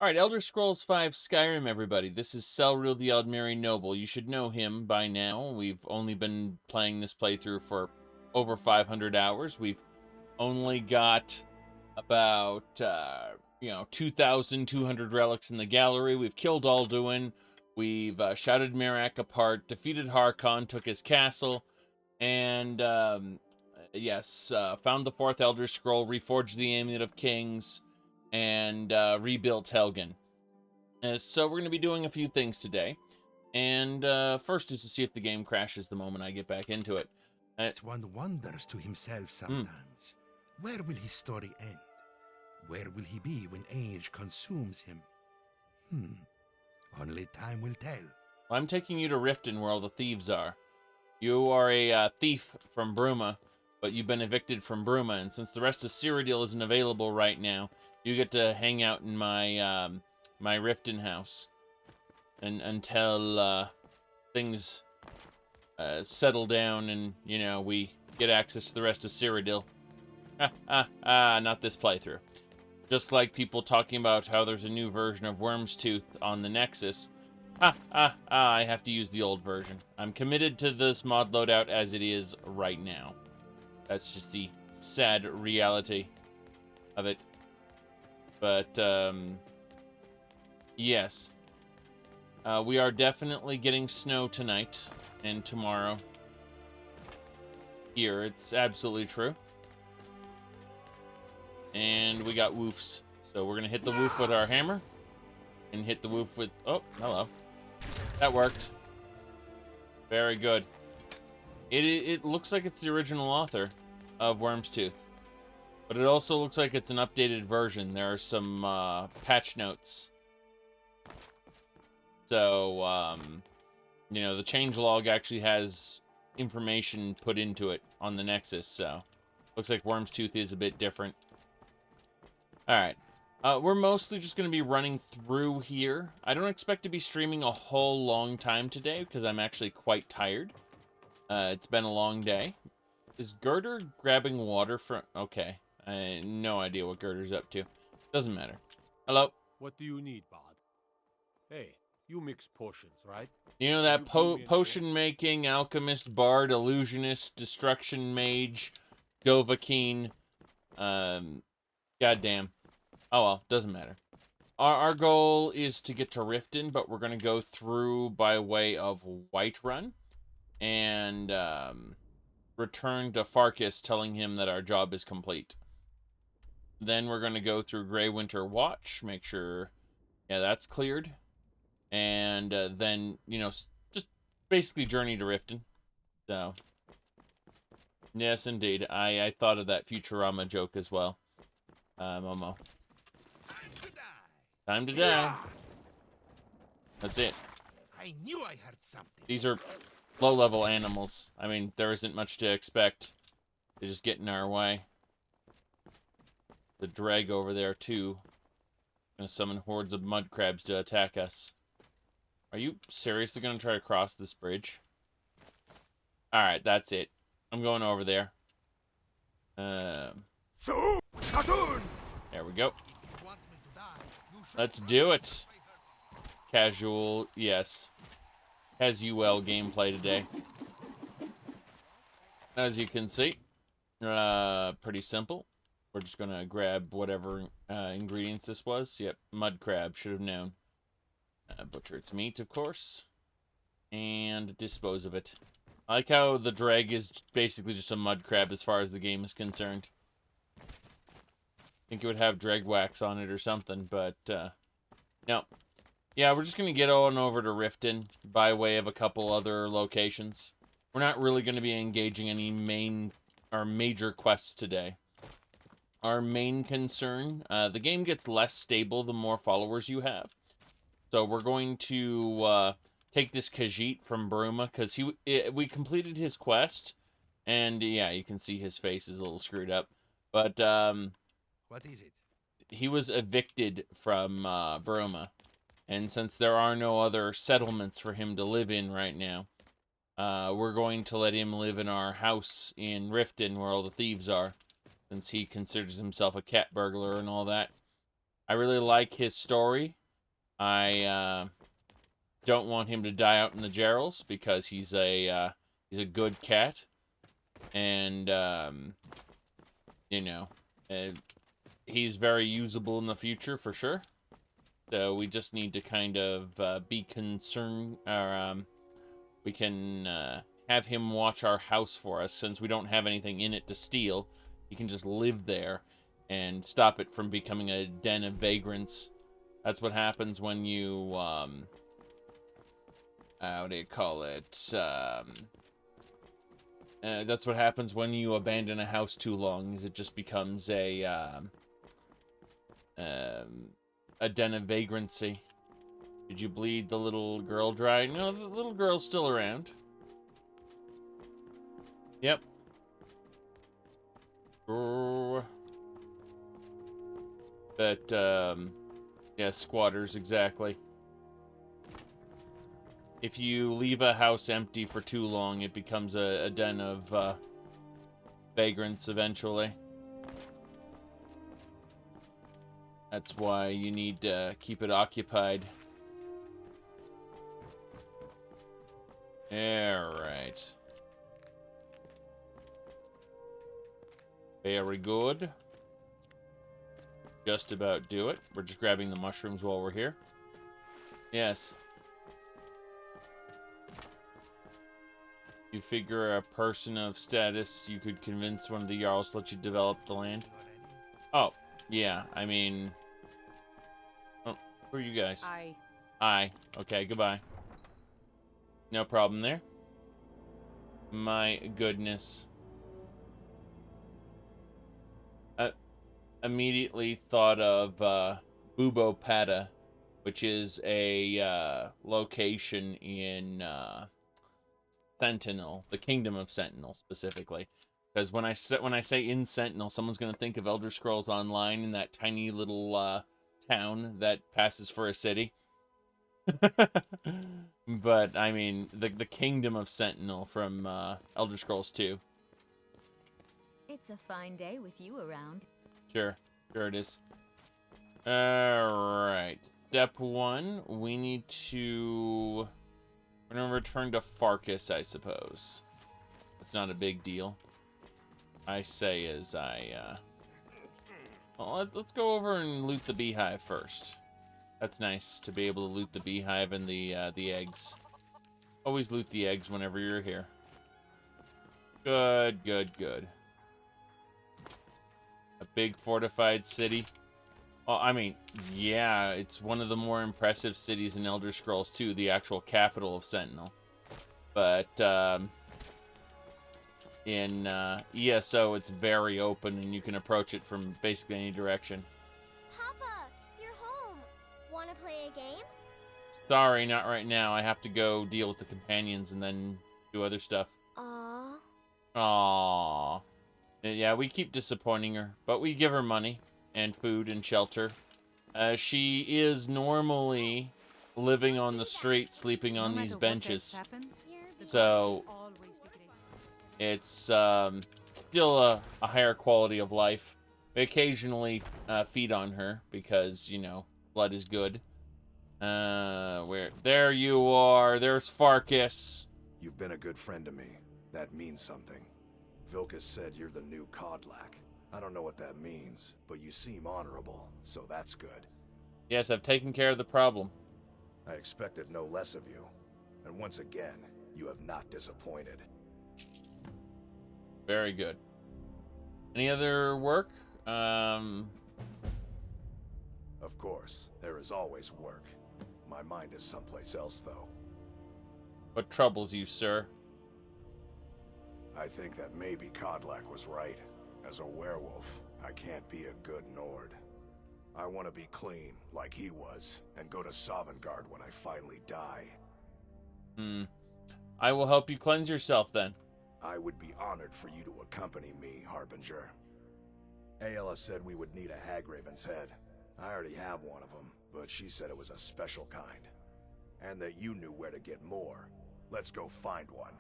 All right, Elder Scrolls V Skyrim, everybody. This is Celril the Altmer Noble. You should know him by now. We've only been playing this playthrough for over 500 hours. We've only got about, 2,200 relics in the gallery. We've killed Alduin. We've shouted Merak apart, defeated Harkon, took his castle, and, found the fourth Elder Scroll, reforged the Amulet of Kings, and rebuilt Helgen. So we're going to be doing a few things today. And first is to see if the game crashes the moment I get back into it. One wonders to himself sometimes. Where will his story end? Where will he be when age consumes him? Only time will tell. I'm taking you to Riften, where all the thieves are. You are a thief from Bruma, but you've been evicted from Bruma, and since the rest of Cyrodiil isn't available right now, you get to hang out in my my Riften house and until things settle down and we get access to the rest of Cyrodiil. Not this playthrough. Just like people talking about how there's a new version of Worm's Tooth on the Nexus. I have to use the old version. I'm committed to this mod loadout as it is right now. That's just the sad reality of it. But, yes. We are definitely getting snow tonight and tomorrow. Here, it's absolutely true. And we got woofs. So we're going to hit the woof with our hammer. And hit the woof with... Oh, hello. That worked. Very good. It looks like it's the original author of Worm's Tooth. But it also looks like it's an updated version. There are some patch notes. So, the changelog actually has information put into it on the Nexus. So, looks like Worm's Tooth is a bit different. Alright. We're mostly just going to be running through here. I don't expect to be streaming a whole long time today because I'm actually quite tired. It's been a long day. Is Girder grabbing water from... Okay. I have no idea what Girder's up to. Doesn't matter. Hello? What do you need, Bod? Hey, you mix potions, right? You know that potion-making, alchemist, bard, illusionist, destruction mage, Dovahkiin, goddamn. Oh well, doesn't matter. Our goal is to get to Riften, but we're going to go through by way of Whiterun and return to Farkas, telling him that our job is complete. Then we're going to go through Grey Winter Watch, make sure, that's cleared. And then, just basically journey to Riften. So, yes, indeed. I thought of that Futurama joke as well. Momo. Time to die. That's it. I knew I heard something. These are low-level animals. I mean, there isn't much to expect. They just get in our way. The drag over there, too. Gonna summon hordes of mud crabs to attack us. Are you seriously gonna try to cross this bridge? Alright, that's it. I'm going over there. There we go. Let's do it. Casual, yes. Casual gameplay today. As you can see, pretty simple. We're just gonna grab whatever ingredients this was. Yep, mud crab, should have known. Butcher its meat, of course. And dispose of it. I like how the drag is basically just a mud crab as far as the game is concerned. I think it would have drag wax on it or something, but no. Yeah, we're just going to get on over to Riften by way of a couple other locations. We're not really going to be engaging any major quests today. Our main concern, the game gets less stable the more followers you have. So we're going to take this Khajiit from Bruma, because we completed his quest, and yeah, you can see his face is a little screwed up. But What is it? he was evicted from Bruma, and since there are no other settlements for him to live in right now, we're going to let him live in our house in Riften, where all the thieves are, since he considers himself a cat burglar and all that. I really like his story. I don't want him to die out in the Gerals because he's a good cat, and you know, he's very usable in the future for sure. So we just need to kind of be concerned, or we can have him watch our house for us since we don't have anything in it to steal. He can just live there and stop it from becoming a den of vagrants. That's what happens when you, how do you call it? That's what happens when you abandon a house too long, is it just becomes a den of vagrancy. Did you bleed the little girl dry? No, the little girl's still around. Yep. But, yeah, squatters, exactly. If you leave a house empty for too long, it becomes a den of vagrants eventually. That's why you need to keep it occupied. Alright. Very good. Just about do it. We're just grabbing the mushrooms while we're here. Yes. You figure a person of status, you could convince one of the Jarls to let you develop the land. Oh, yeah, I mean... Oh, who are you guys? Aye. Okay, goodbye. No problem there. My goodness. Immediately thought of Bubopada, which is a location in Sentinel, the Kingdom of Sentinel specifically. Because when I say in Sentinel, someone's going to think of Elder Scrolls Online in that tiny little town that passes for a city. But I mean the Kingdom of Sentinel from Elder Scrolls 2. It's a fine day with you around. Sure it is. Alright. Step 1, we need to... We're gonna return to Farkas, I suppose. It's not a big deal. I say as I, Well, let's go over and loot the beehive first. That's nice, to be able to loot the beehive and the eggs. Always loot the eggs whenever you're here. Good. A big fortified city. Well, I mean, yeah, it's one of the more impressive cities in Elder Scrolls 2, the actual capital of Sentinel. But in ESO, it's very open, and you can approach it from basically any direction. Papa, you're home. Wanna play a game? Sorry, not right now. I have to go deal with the companions and then do other stuff. Aww. Yeah, we keep disappointing her, but we give her money and food and shelter. She is normally living on the street, sleeping on these benches. So it's still a higher quality of life. We occasionally feed on her because, you know, blood is good. There you are. There's Farkas. You've been a good friend to me. That means something. Vilkas said you're the new Kodlak. I don't know what that means, but you seem honorable, so that's good. Yes, I've taken care of the problem. I expected no less of you. And once again, you have not disappointed. Very good. Any other work? Of course, there is always work. My mind is someplace else, though. What troubles you, sir? I think that maybe Kodlak was right. As a werewolf, I can't be a good Nord. I want to be clean, like he was, and go to Sovngarde when I finally die. I will help you cleanse yourself, then. I would be honored for you to accompany me, Harbinger. Aela said we would need a Hagraven's head. I already have one of them, but she said it was a special kind. And that you knew where to get more. Let's go find one.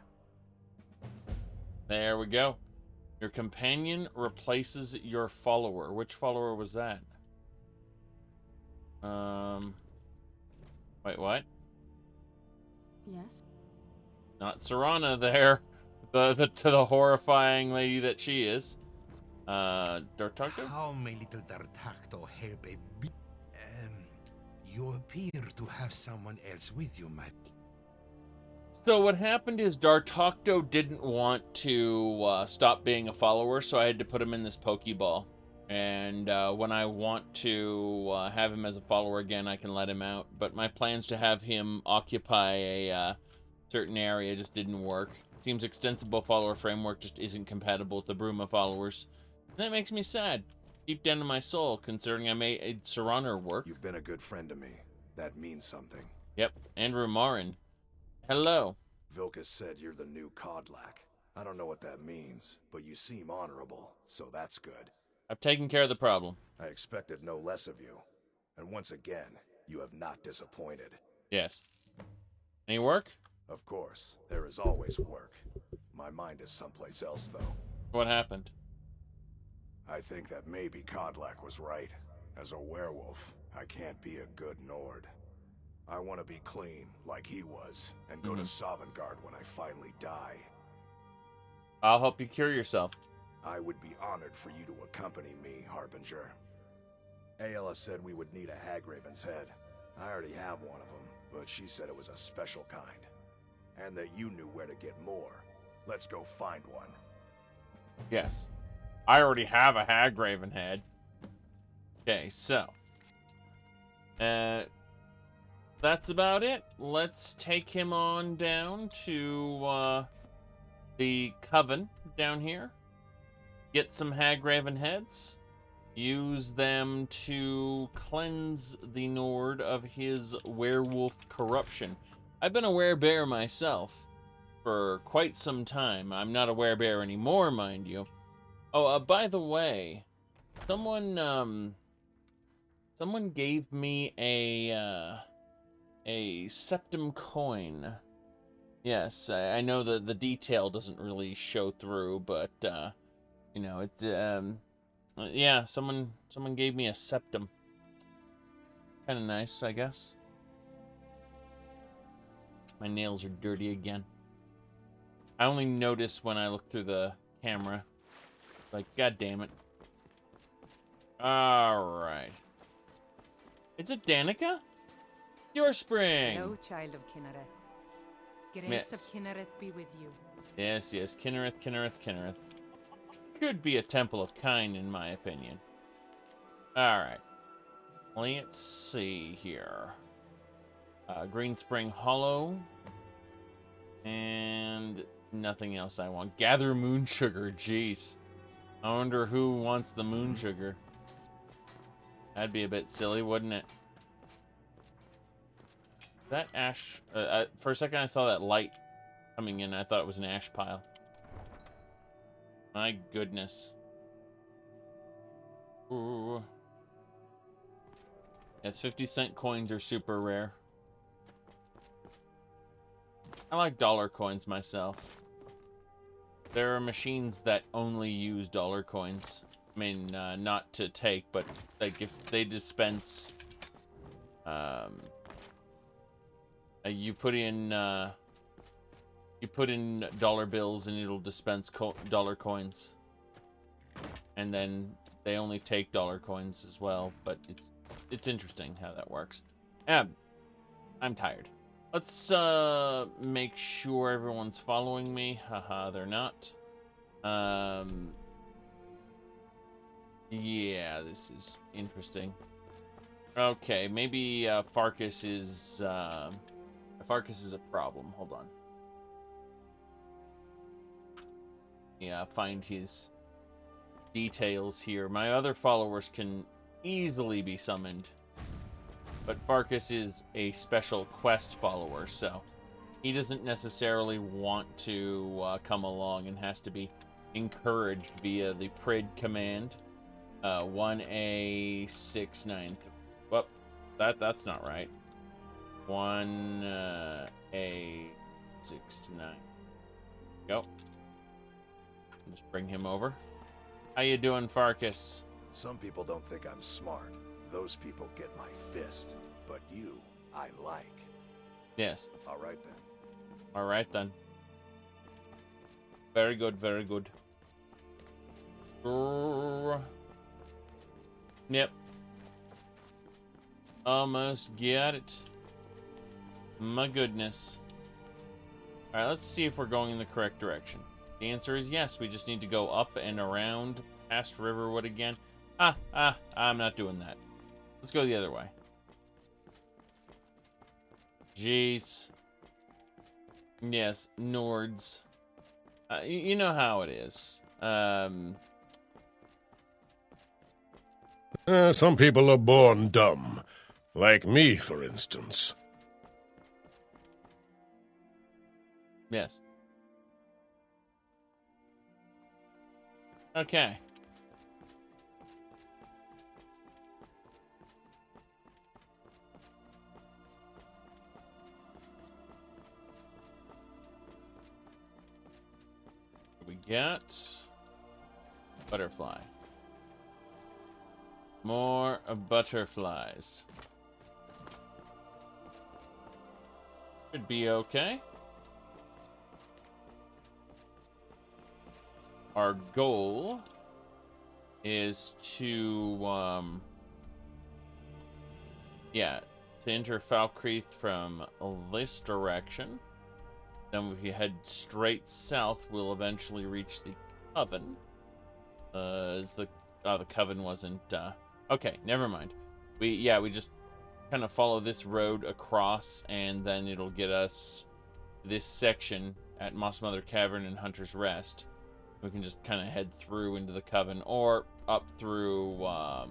There we go. Your companion replaces your follower. Which follower was that? Wait, what? Yes? Not Serana there. To the horrifying lady that she is. Dartocto? How may little Dartacto help a bit? You appear to have someone else with you, my... So what happened is Dartocto didn't want to stop being a follower, so I had to put him in this Pokeball. And when I want to have him as a follower again, I can let him out. But my plans to have him occupy a certain area just didn't work. Seems extensible follower framework just isn't compatible with the Bruma followers. And that makes me sad, deep down in my soul, considering I made Serana work. You've been a good friend to me. That means something. Yep, Andrew Marin. Hello. Vilkas said you're the new Codlac. I don't know what that means, but you seem honorable, so that's good. I've taken care of the problem. I expected no less of you. And once again, you have not disappointed. Yes. Any work? Of course, there is always work. My mind is someplace else, though. What happened? I think that maybe Codlac was right. As a werewolf, I can't be a good Nord. I want to be clean, like he was, and go to Sovngarde when I finally die. I'll help you cure yourself. I would be honored for you to accompany me, Harbinger. Ayla said we would need a Hagraven's head. I already have one of them, but she said it was a special kind. And that you knew where to get more. Let's go find one. Yes. I already have a Hagraven head. Okay, so. That's about it. Let's take him on down to the Coven down here. Get some Hagraven heads. Use them to cleanse the Nord of his werewolf corruption. I've been a werebear myself for quite some time. I'm not a werebear anymore, mind you. Oh, by the way, someone gave me a septum coin. Yes, I know that the detail doesn't really show through, but you know, yeah, someone gave me a septum. Kind of nice, I guess. My nails are dirty again. I only notice when I look through the camera. Like, god damn it. Alright. Is it Danica? Your spring! Hello, child of Kinnereth. Grace Yes. of Kinnereth be with you. Yes, yes. Kinnereth. Should be a temple of kind, in my opinion. Alright. Let's see here. Green Spring Hollow. And nothing else I want. Gather moon sugar, jeez. I wonder who wants the moon sugar. That'd be a bit silly, wouldn't it? That ash... for a second I saw that light coming in. I thought it was an ash pile. My goodness. Ooh. Yes, 50-cent coins are super rare. I like dollar coins myself. There are machines that only use dollar coins. I mean, not to take, but like if they dispense, you put in dollar bills and it'll dispense dollar coins, and then they only take dollar coins as well. But it's interesting how that works. I'm tired. Let's make sure everyone's following me. Haha, they're not. Yeah, this is interesting. Okay, maybe Farkas is a problem. Hold on. Yeah, find his details here. My other followers can easily be summoned. But Farkas is a special quest follower, so he doesn't necessarily want to come along and has to be encouraged via the PRID command. 1A693. Well, that's not right. 1A69. Go. Just bring him over. How you doing, Farkas? Some people don't think I'm smart. Those people get my fist, but you, I like. Yes. All right then. All right then. Very good, very good. Yep. Almost got it. My goodness. Alright, let's see if we're going in the correct direction. The answer is yes. We just need to go up and around past Riverwood again. I'm not doing that. Let's go the other way. Jeez. Yes, Nords. You know how it is. Some people are born dumb. Like me, for instance. Yes. Okay. We got butterfly. More butterflies. Should be okay. Our goal is to, to enter Falkreath from this direction. Then if you head straight south, we'll eventually reach the Coven. The Coven wasn't, okay, never mind. We just kind of follow this road across, and then it'll get us this section at Moss Mother Cavern and Hunter's Rest. We can just kind of head through into the Coven, or up through, what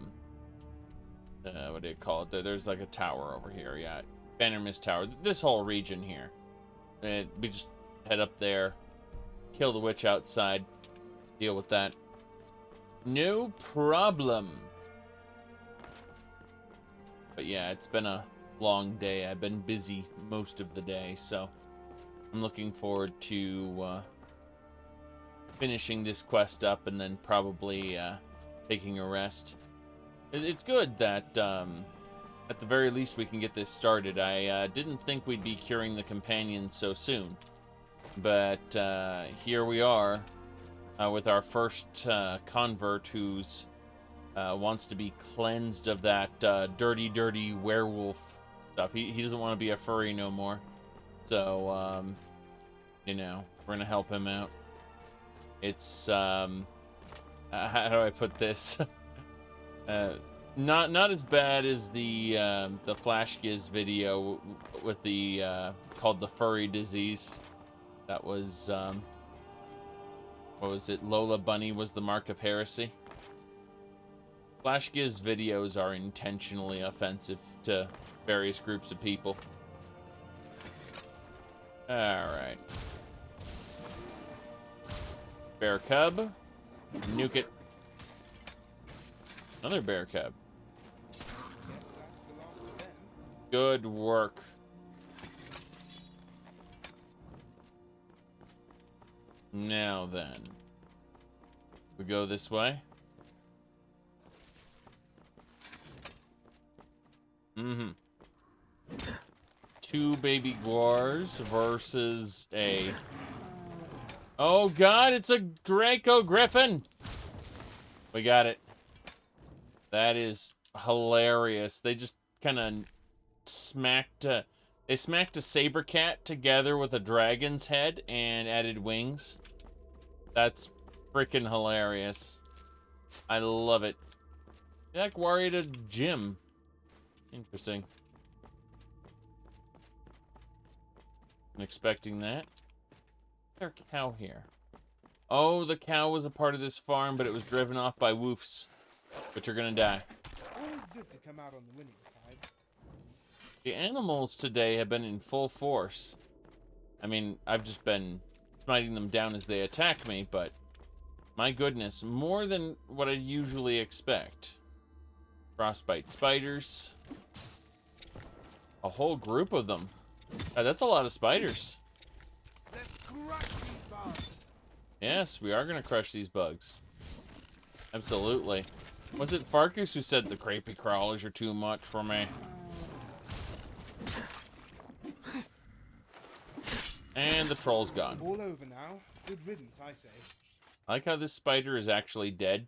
do you call it? There's like a tower over here, yeah. Bannermist Tower. This whole region here. We just head up there, kill the witch outside, deal with that. No problem. But yeah, it's been a long day. I've been busy most of the day, so I'm looking forward to finishing this quest up and then probably taking a rest. It's good that at the very least we can get this started. I didn't think we'd be curing the companions so soon, but here we are with our first convert who's wants to be cleansed of that dirty werewolf stuff. He doesn't want to be a furry no more. So, you know, we're gonna help him out. It's how do I put this? Not as bad as the Flashgiz video with the called the furry disease. That was what was it? Lola Bunny was the mark of heresy. Flashgiz videos are intentionally offensive to various groups of people. Alright. Bear cub. Nuke it. Another bear cub. Good work. Now then. We go this way. Two baby guars versus a... Oh god, it's a Draco Griffin! We got it. That is hilarious. They just kind of smacked they smacked a saber cat together with a dragon's head and added wings. That's freaking hilarious. I love it. That warrior to Jim. Interesting. I'm expecting that. There's a cow here. Oh, the cow was a part of this farm, but it was driven off by woofs, which are gonna die. Always good to come out on the winning side. The animals today have been in full force. I mean, I've just been smiting them down as they attack me, but my goodness, more than what I usually expect. Frostbite spiders. A whole group of them. That's a lot of spiders. Let's crush these bugs. Yes, we are going to crush these bugs. Absolutely. Was it Farkas who said the creepy crawlers are too much for me? And the troll's gone. All over now. Good riddance, I say. I like how this spider is actually dead,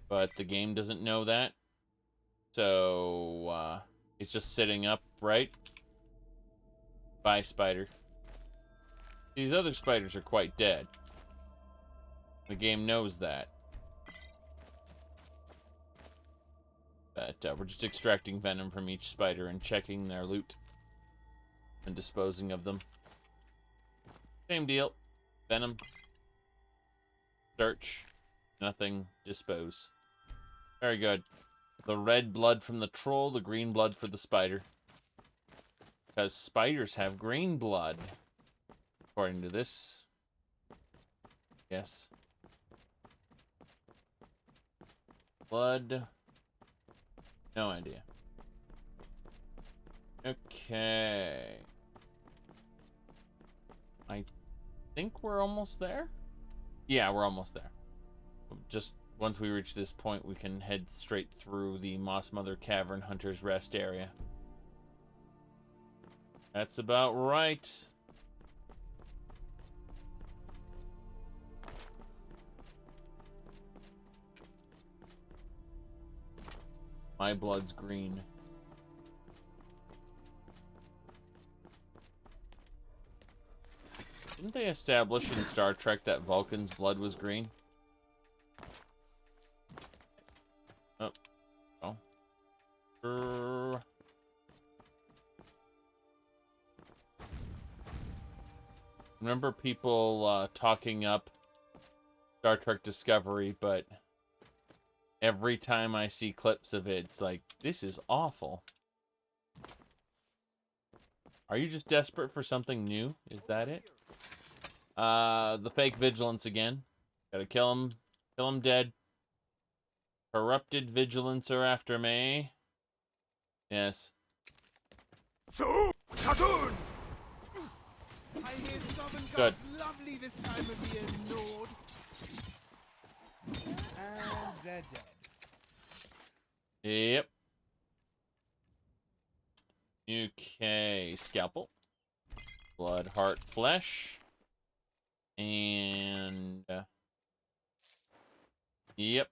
but the game doesn't know that. So, it's just sitting up, right? Bye, spider. These other spiders are quite dead. The game knows that. But we're just extracting venom from each spider and checking their loot and disposing of them. Same deal. Venom. Search. Nothing. Dispose. Very good. The red blood from the troll, the green blood for the spider. Because spiders have green blood. According to this. Yes. Blood. No idea. Okay. I think we're almost there? Yeah, we're almost there. Just once we reach this point, we can head straight through the Moss Mother Cavern Hunter's Rest area. That's about right. My blood's green. Didn't they establish in Star Trek that Vulcan's blood was green? Oh. Oh. Remember people talking up Star Trek Discovery, but every time I see clips of it, it's like, this is awful. Are you just desperate for something new? Is that it? The fake vigilance again. Gotta kill him. Kill him dead. Corrupted vigilance are after me. Yes. So, Saturn! I hear Southern Good. God's lovely this time of year, Lord. And they're dead. Yep. Okay, scalpel. Blood, heart, flesh. And... yep.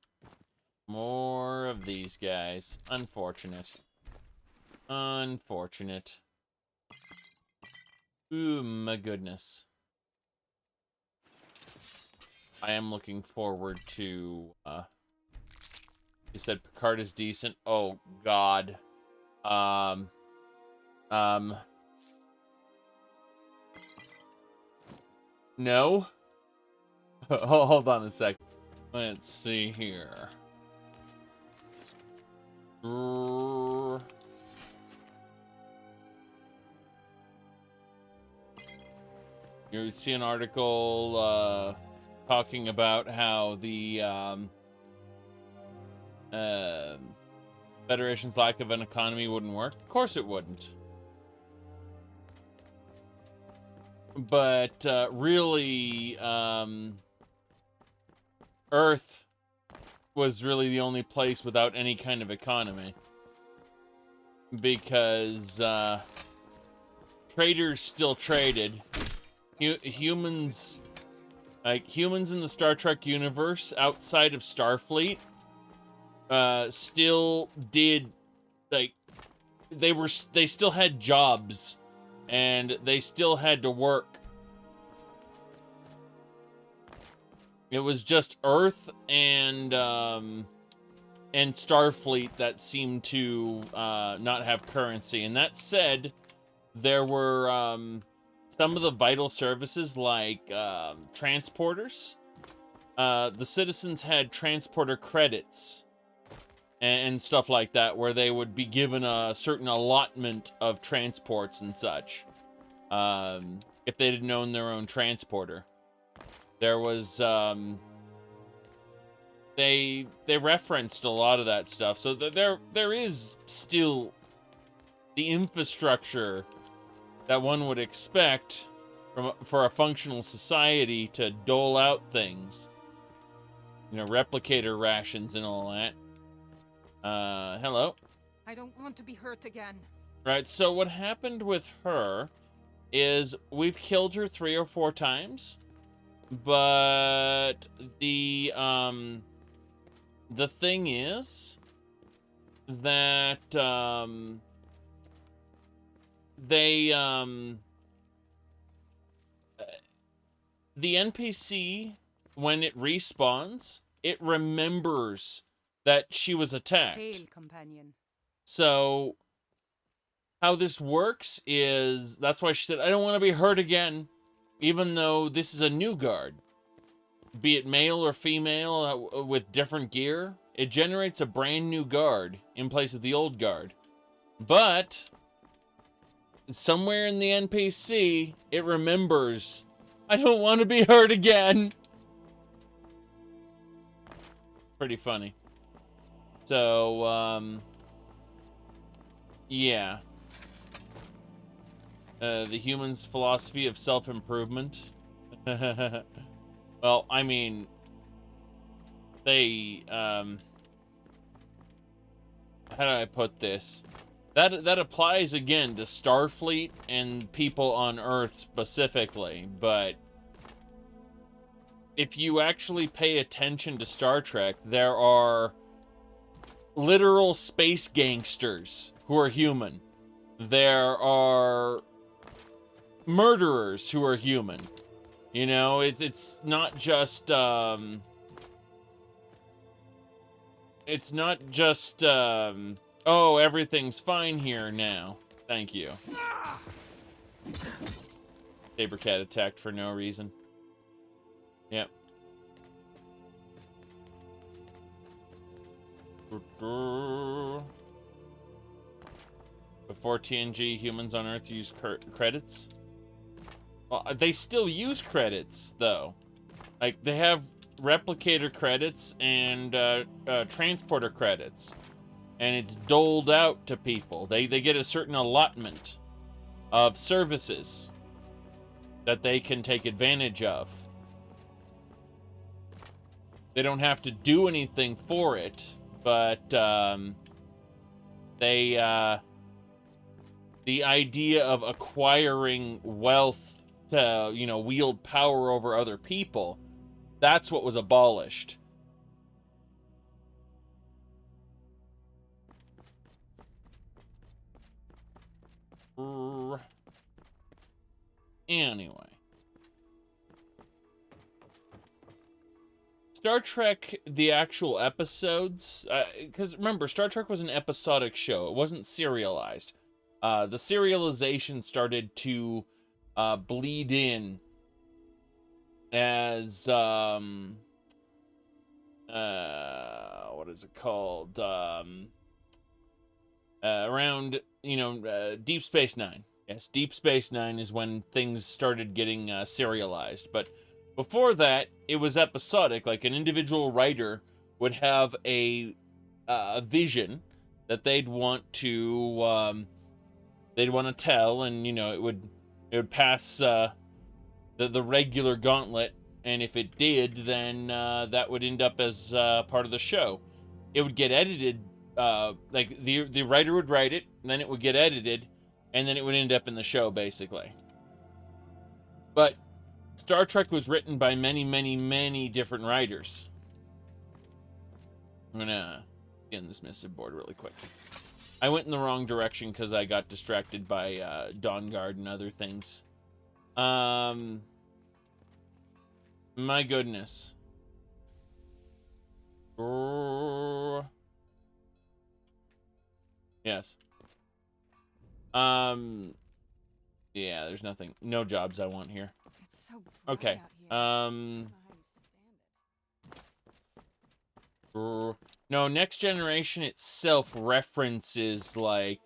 More of these guys. Unfortunate. Unfortunate. Ooh, my goodness. I am looking forward to, you said Picard is decent. Oh, God. No? Hold on a sec. Let's see here. You see an article talking about how the Federation's lack of an economy wouldn't work. Of course it wouldn't. But really, Earth was really the only place without any kind of economy. Because traders still traded. Humans, like humans in the Star Trek universe outside of Starfleet, still did, like, they still had jobs and they still had to work. It was just Earth and Starfleet that seemed to not have currency. And that said, there were some of the vital services like transporters. The citizens had transporter credits and stuff like that, where they would be given a certain allotment of transports and such if they didn't own their own transporter. There was they referenced a lot of that stuff, so there is still the infrastructure that one would expect for a functional society to dole out things. You know, replicator rations and all that. Hello. I don't want to be hurt again. Right, so what happened with her is we've killed her 3 or 4 times, but the thing is that the NPC, when it respawns, it remembers that she was attacked. Hail, companion. So how this works is, that's why she said, I don't want to be hurt again, even though this is a new guard. Be it male or female with different gear, it generates a brand new guard in place of the old guard. But somewhere in the NPC, it remembers, I don't want to be hurt again. Pretty funny. So, yeah. The human's philosophy of self-improvement. Well, I mean, they, how do I put this? That applies, again, to Starfleet and people on Earth specifically, but if you actually pay attention to Star Trek, there are literal space gangsters who are human. There are murderers who are human. You know, it's not just oh, everything's fine here now. Thank you. Sabercat attacked for no reason. Yep. Before TNG, humans on Earth use credits. Well, they still use credits, though. Like, they have replicator credits and transporter credits. And it's doled out to people. They get a certain allotment of services that they can take advantage of. They don't have to do anything for it, but the idea of acquiring wealth to, you know, wield power over other people, that's what was abolished. Anyway. Star Trek, the actual episodes, because remember, Star Trek was an episodic show. It wasn't serialized. The serialization started to bleed in as, what is it called? Around, you know, Deep Space Nine. Yes, Deep Space Nine is when things started getting serialized. But before that, it was episodic. Like, an individual writer would have a vision that they'd want to tell, and, you know, it would pass the regular gauntlet, and if it did, then that would end up as part of the show. It would get edited, like the writer would write it, and then it would get edited, and then it would end up in the show, basically. But Star Trek was written by many, many, many different writers. I'm gonna get in this missive board really quick. I went in the wrong direction because I got distracted by Dawn Guard and other things. My goodness. Yes. Yeah, there's nothing. No jobs I want here. It's so Okay. No, Next Generation itself references, like,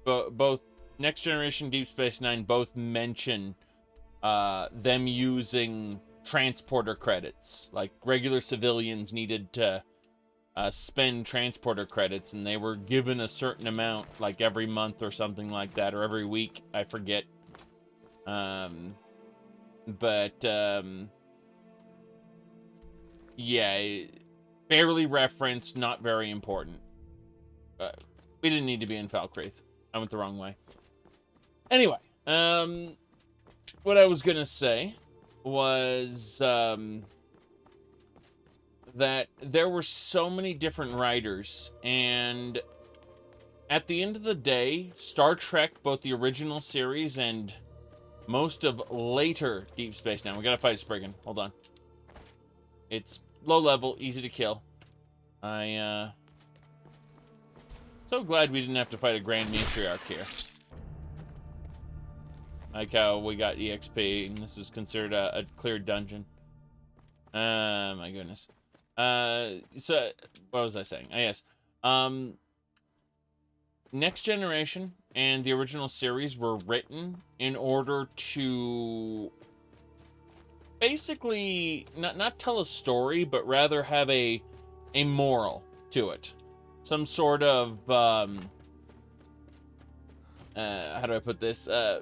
both Next Generation, Deep Space Nine both mention them using transporter credits. Like, regular civilians needed to spend transporter credits, and they were given a certain amount, like every month or something like that, or every week, I forget. Yeah, barely referenced, not very important. We didn't need to be in Falkreath. I went the wrong way. Anyway, what I was gonna say was that there were so many different writers, and at the end of the day, Star Trek, both the original series and most of later Deep Space Nine. We gotta fight a Spriggan. Hold on. It's low level, easy to kill. So glad we didn't have to fight a Grand Matriarch here. Like how we got EXP, and this is considered a cleared dungeon. My goodness. So, what was I saying? Yes. Next Generation and the original series were written in order to basically not tell a story, but rather have a moral to it. Some sort of how do I put this? Yeah,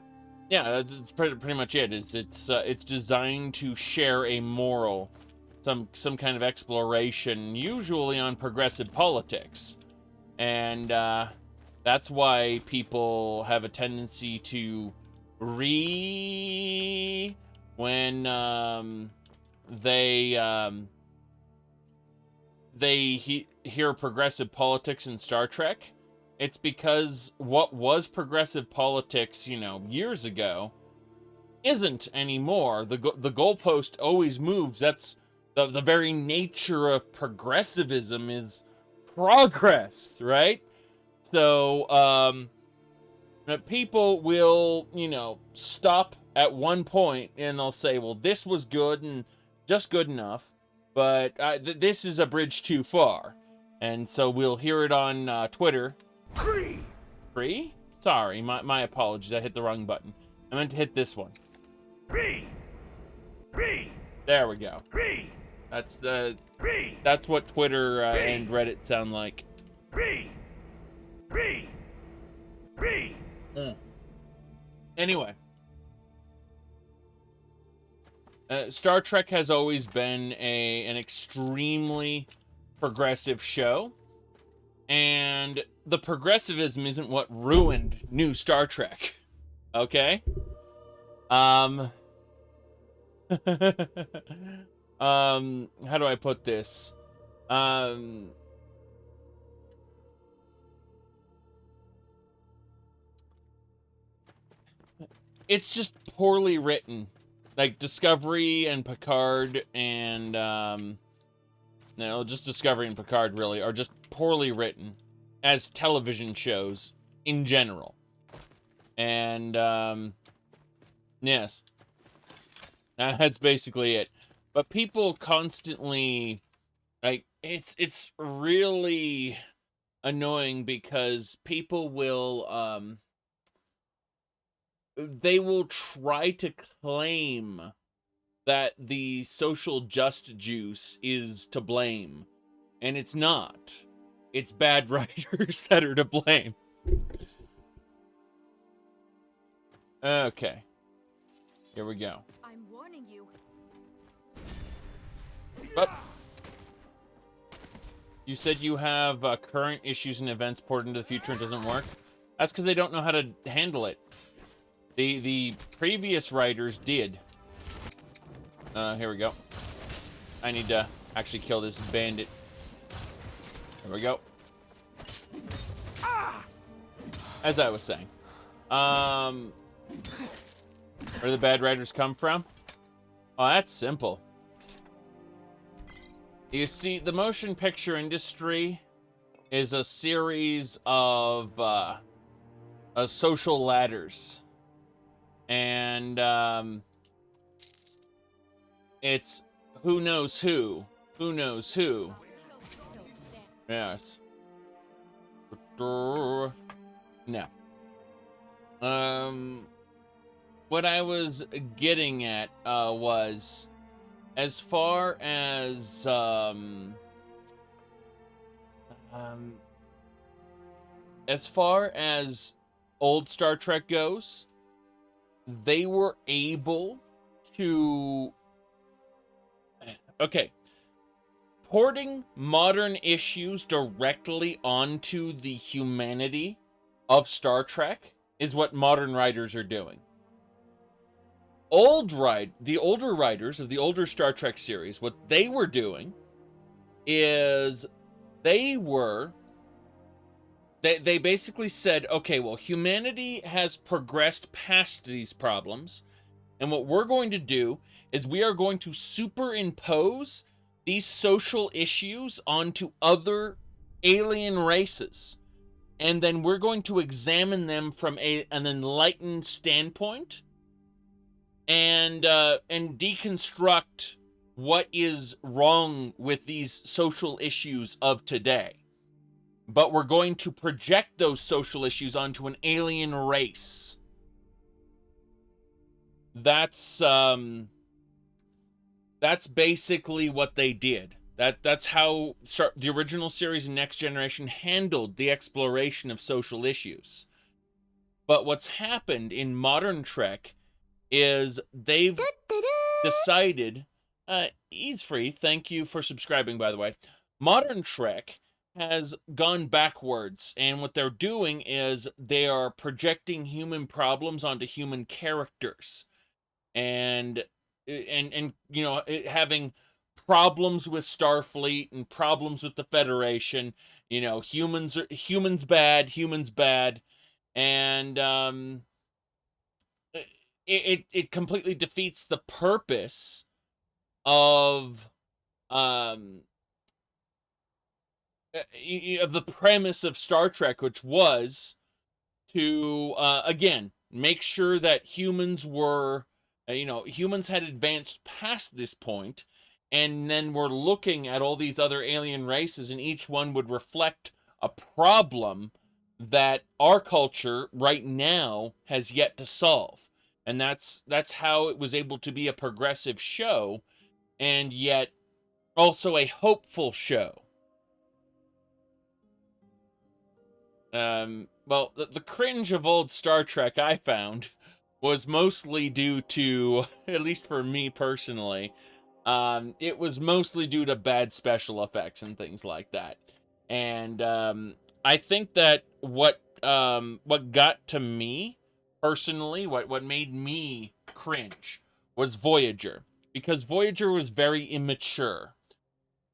that's pretty much it. It's designed to share a moral, some kind of exploration, usually on progressive politics, and that's why people have a tendency to when they hear progressive politics in Star Trek. It's because what was progressive politics, years ago, isn't anymore. The goalpost always moves. That's the very nature of progressivism is progress, right? So, people will, stop at one point and they'll say, well, this was good and just good enough, but this is a bridge too far. And so we'll hear it on Twitter. Free? Sorry, my apologies. I hit the wrong button. I meant to hit this one. There we go. That's what Twitter and Reddit sound like. Anyway. Star Trek has always been an extremely progressive show, and the progressivism isn't what ruined new Star Trek. Okay? How do I put this? It's just poorly written. Like Discovery and Picard and no, just Discovery and Picard really are just poorly written as television shows in general. And yes, that's basically it. But people constantly, like, it's really annoying because people will they will try to claim that the social just juice is to blame, and it's not. It's bad writers that are to blame. Okay. Here we go. I'm warning you. But you said you have current issues and events poured into the future and it doesn't work? That's because they don't know how to handle it. The previous writers did. Here we go. I need to actually kill this bandit. There we go. As I was saying. Where the bad writers come from? Oh, that's simple. You see, the motion picture industry is a series of social ladders. And it's who knows who knows who. Yes. No. What I was getting at was as far as old Star Trek goes, they were able to porting modern issues directly onto the humanity of Star Trek is what modern writers are doing. The older writers of the older Star Trek series, what they were doing is they basically said, okay, well, humanity has progressed past these problems, and what we're going to do is we are going to superimpose these social issues onto other alien races, and then we're going to examine them from an enlightened standpoint, and deconstruct what is wrong with these social issues of today. But we're going to project those social issues onto an alien race. That's basically what they did. That's how the original series Next Generation handled the exploration of social issues. But what's happened in modern Trek is they've decided, ease free, thank you for subscribing, by the way. Modern Trek has gone backwards, and what they're doing is they are projecting human problems onto human characters, and you know, having problems with Starfleet and problems with the Federation. You know, humans bad, and it completely defeats the purpose of the premise of Star Trek, which was to again make sure that humans were humans had advanced past this point, and then we're looking at all these other alien races, and each one would reflect a problem that our culture right now has yet to solve. And that's how it was able to be a progressive show, and yet also a hopeful show. Well, the cringe of old Star Trek, I found, was mostly due to, at least for me personally, it was mostly due to bad special effects and things like that. And I think that what got to me personally, what made me cringe, was Voyager, because Voyager was very immature.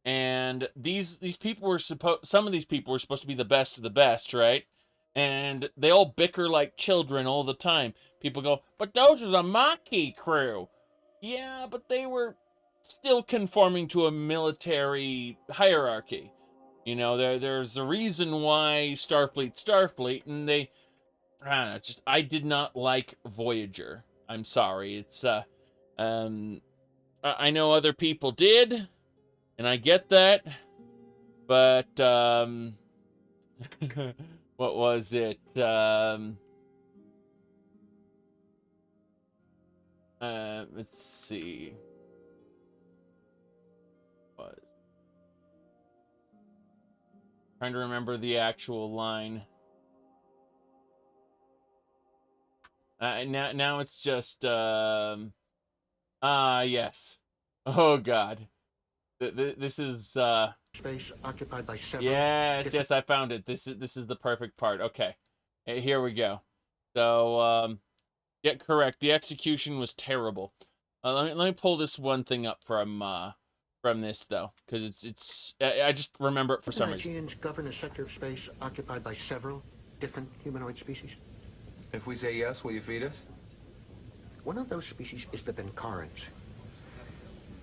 And these people were some of these people were supposed to be the best of the best, right? And they all bicker like children all the time. People go, but those are the Maquis crew. Yeah, but they were still conforming to a military hierarchy. You know, there's a reason why Starfleet, and they, I don't know, I did not like Voyager. I'm sorry. It's I know other people did, and I get that, but what was it? Let's see. Trying to remember the actual line. Now it's just yes. Oh God. This is space occupied by several. Yes, I found it. This is the perfect part. Okay, here we go. So yeah, correct. The execution was terrible. Let me pull this one thing up from this though, because it's I just remember it for some reason. Nigeans govern a sector of space occupied by several different humanoid species. If we say yes, will you feed us? One of those species is the Benkarans.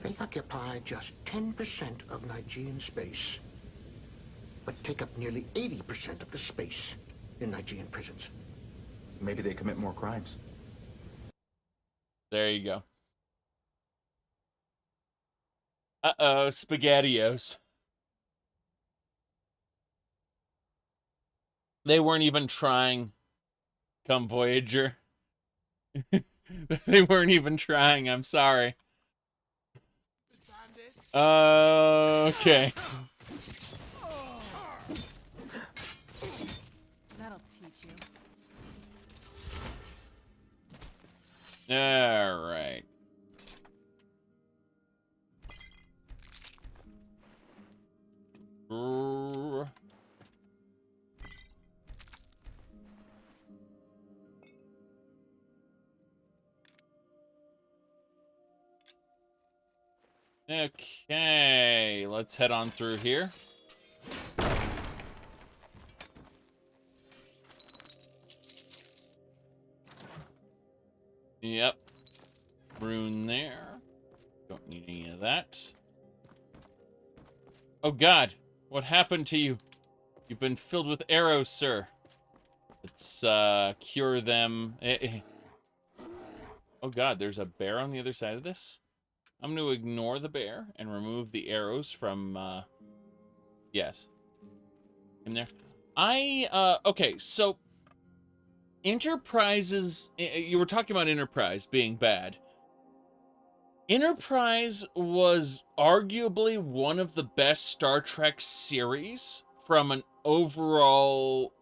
They occupy just 10% of Nigerian space, but take up nearly 80% of the space in Nigerian prisons. Maybe they commit more crimes. There you go. Uh-oh, SpaghettiOs. They weren't even trying. Come, Voyager. They weren't even trying, I'm sorry. Okay. That'll teach you. All right. Okay, let's head on through here. Yep. Rune there. Don't need any of that. Oh god, what happened to you? You've been filled with arrows, sir. Let's cure them. Oh god, there's a bear on the other side of this? I'm going to ignore the bear and remove the arrows from, yes. In there. Okay, so Enterprises, you were talking about Enterprise being bad. Enterprise was arguably one of the best Star Trek series from an overall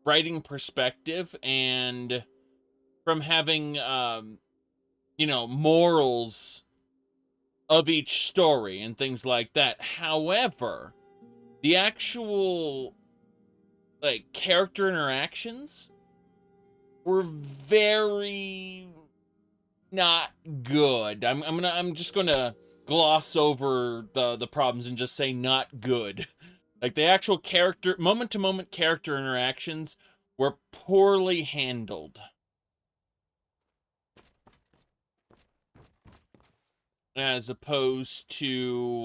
writing perspective and from having, you know, morals of each story and things like that. However, the actual, like, character interactions were very not good. I'm just gonna gloss over the problems and just say not good. Like, the actual character, moment-to-moment character interactions were poorly handled. As opposed to,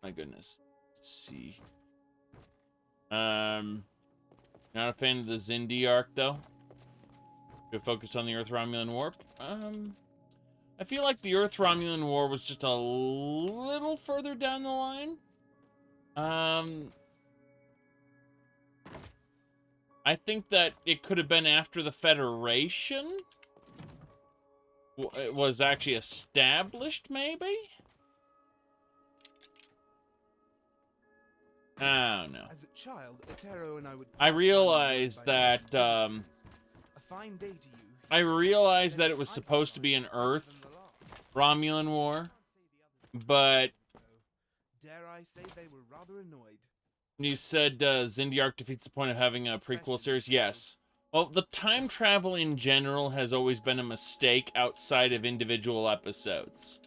my goodness. Let's see. Not a fan of the Zindi arc, though. You're focused on the Earth-Romulan War. I feel like the Earth-Romulan War was just a little further down the line. I think that it could have been after the Federation. It was actually established, maybe? I don't know. As a child, Otero and I would I realized that, a fine day to you. I realized that it was supposed to be an Earth Romulan War, but Dare I say they were rather annoyed. you said Zindi arc defeats the point of having a prequel series. Yes. Well, the time travel in general has always been a mistake outside of individual episodes.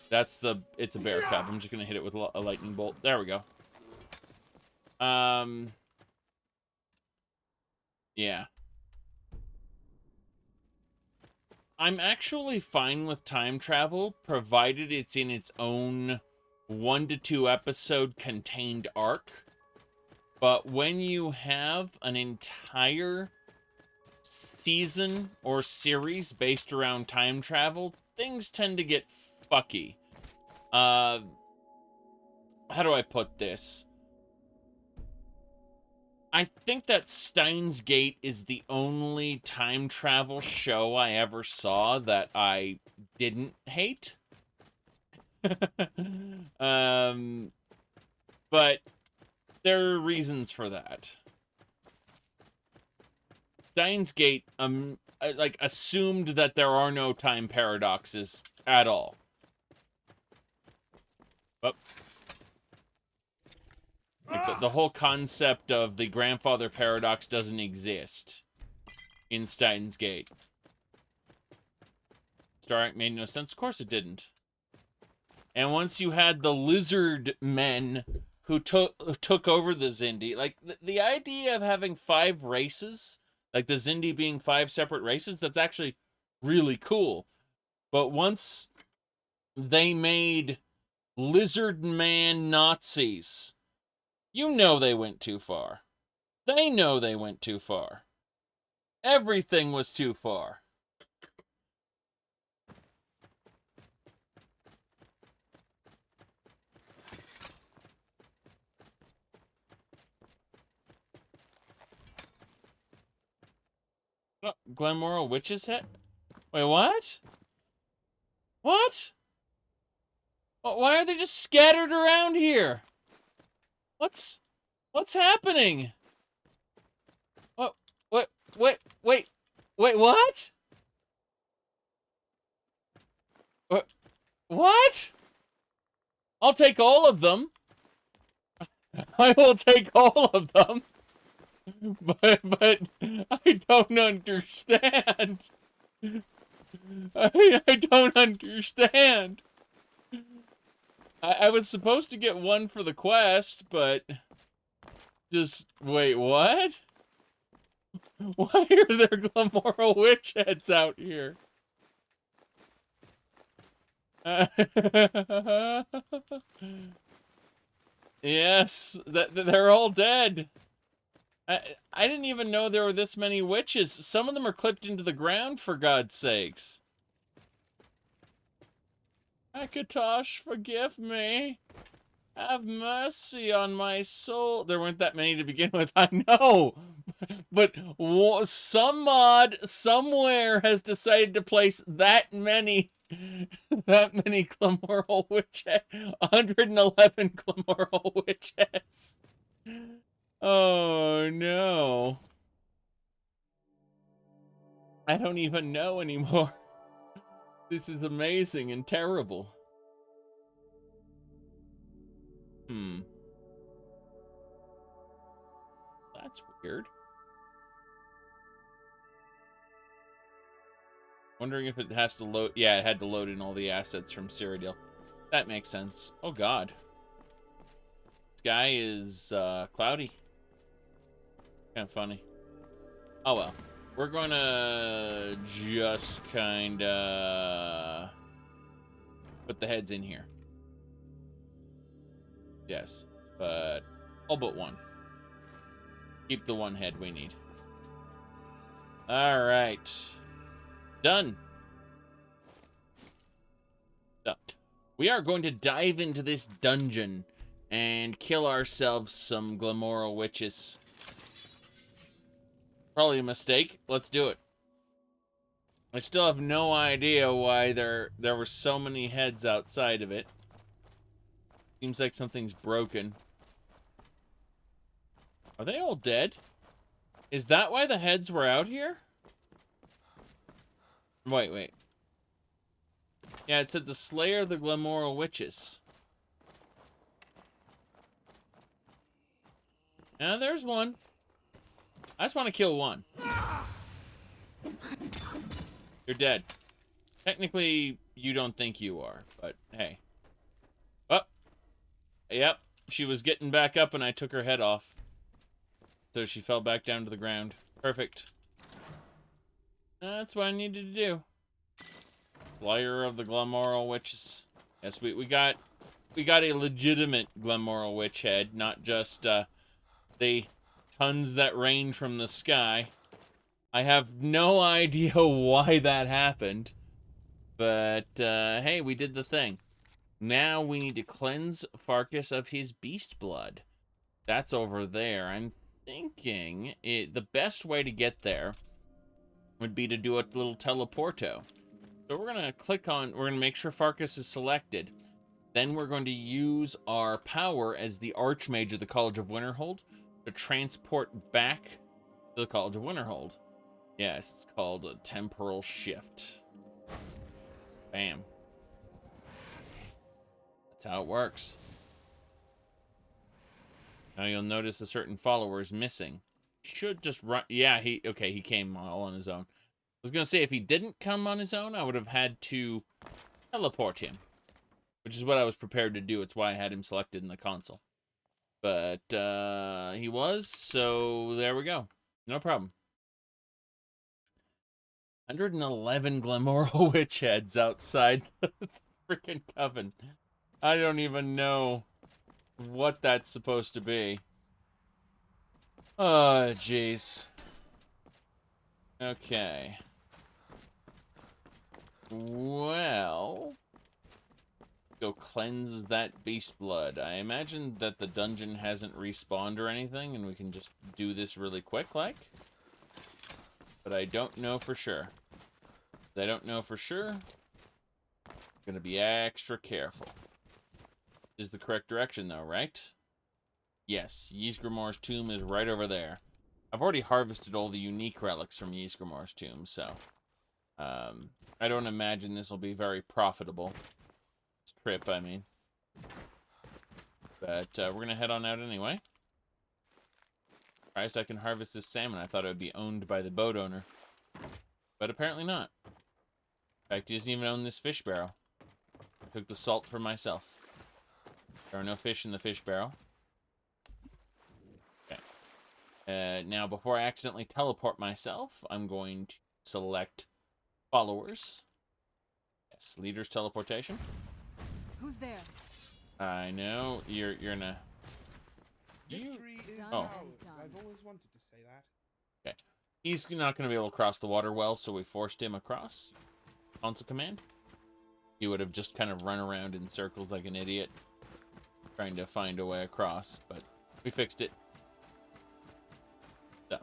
That's the... It's a bear cub. I'm just going to hit it with a lightning bolt. There we go. Yeah. I'm actually fine with time travel, provided it's in its own 1 to 2 episode contained arc. But when you have an entire season or series based around time travel, things tend to get fucky. How do I put this? I think that Steins Gate is the only time travel show I ever saw that I didn't hate. But there are reasons for that. Steins Gate, like, assumed that there are no time paradoxes at all. But like the whole concept of the grandfather paradox doesn't exist in Steins Gate. Star Trek made no sense. Of course it didn't. And once you had the lizard men who took over the Zindi, like, the idea of having 5 races, like the Zindi being 5 separate races, that's actually really cool. But once they made lizard man Nazis, you know they went too far. They know they went too far. Everything was too far. Oh, Glenmorrow Witch's Head? Wait, what? What? Why are they just scattered around here? What's happening? Wait, what? What? I'll take all of them. I will take all of them. but I don't understand. I don't understand. I was supposed to get one for the quest, but just wait, what? Why are there Glamorrow witch heads out here? Yes, they're all dead. I didn't even know there were this many witches. Some of them are clipped into the ground, for God's sakes. Akatosh, forgive me. Have mercy on my soul. There weren't that many to begin with, I know. But some mod somewhere has decided to place that many Glamorrow witch heads. 111 Glamorrow witch heads. Oh no. I don't even know anymore. This is amazing and terrible. That's weird. Wondering if it has to load. Yeah, it had to load in all the assets from Cyrodiil. That makes sense. Oh god. Sky is cloudy. Kind of funny. Oh well. We're gonna just kinda put the heads in here. Yes, but all but one. Keep the one head we need. All right. Done. Done. We are going to dive into this dungeon and kill ourselves some Glamorrow witches. Probably a mistake. Let's do it. I still have no idea why there were so many heads outside of it. Seems like something's broken. Are they all dead? Is that why the heads were out here? Wait. Yeah, it said the Slayer of the Glamorrow Witches. Now there's one. I just want to kill one. You're dead. Technically, you don't think you are, but hey. Oh. Yep. She was getting back up and I took her head off. So she fell back down to the ground. Perfect. That's what I needed to do. Slayer of the Glamorrow Witches. Yes, we got a legitimate Glamorrow witch head, not just the tons that rain from the sky. I have no idea why that happened, but hey, we did the thing. Now we need to cleanse Farkas of his beast blood. That's over there. I'm thinking the best way to get there would be to do a little teleporto. So we're gonna we're gonna make sure Farkas is selected. Then we're going to use our power as the Archmage of the College of Winterhold to transport back to the College of Winterhold. Yes, it's called a temporal shift. Bam. That's how it works. Now you'll notice a certain follower is missing. Should just run. Yeah, he came all on his own. I was gonna say if he didn't come on his own, I would have had to teleport him, which is what I was prepared to do. It's why I had him selected in the console. But he was, so there we go. No problem. 111 Glamorrow witch heads outside the freaking coven. I don't even know what that's supposed to be. Oh, jeez. Okay. Well, go cleanse that beast blood. I imagine that the dungeon hasn't respawned or anything, and we can just do this really quick, like. But I don't know for sure. If I don't know for sure, I'm gonna be extra careful. This is the correct direction, though, right? Yes, Ysgrimar's tomb is right over there. I've already harvested all the unique relics from Ysgrimar's tomb, so I don't imagine this will be very profitable. This trip, I mean. But we're gonna head on out anyway. Surprised I can harvest this salmon. I thought it would be owned by the boat owner. But apparently not. In fact, he doesn't even own this fish barrel. I took the salt for myself. There are no fish in the fish barrel. Okay. Now, before I accidentally teleport myself, I'm going to select followers. Yes, leader's teleportation. Who's there? I know you're in a. Victory is Oh. ours. I've always wanted to say that. Okay. He's not going to be able to cross the water well, so we forced him across. Console command. He would have just kind of run around in circles like an idiot, trying to find a way across, but we fixed it. So,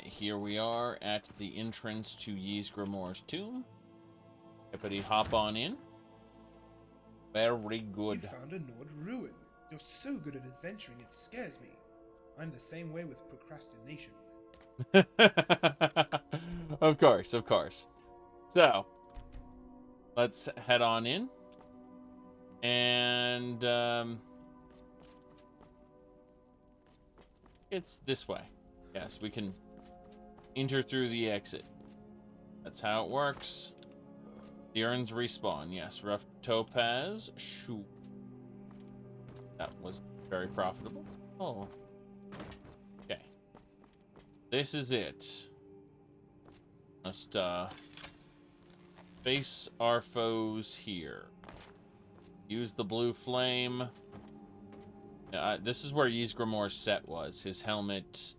here we are at the entrance to Ysgramor's tomb. Hippity hop on in. Very good. You found a Nord ruin. You're so good at adventuring, it scares me. I'm the same way with procrastination. Of course, of course. So, let's head on in. And, it's this way. Yes, we can enter through the exit. That's how it works. The urns respawn. Yes, rough topaz. Shoot. That was very profitable. Oh. Okay. This is it. Must, face our foes here. Use the blue flame. This is where Ysgramor's set was. His helmet,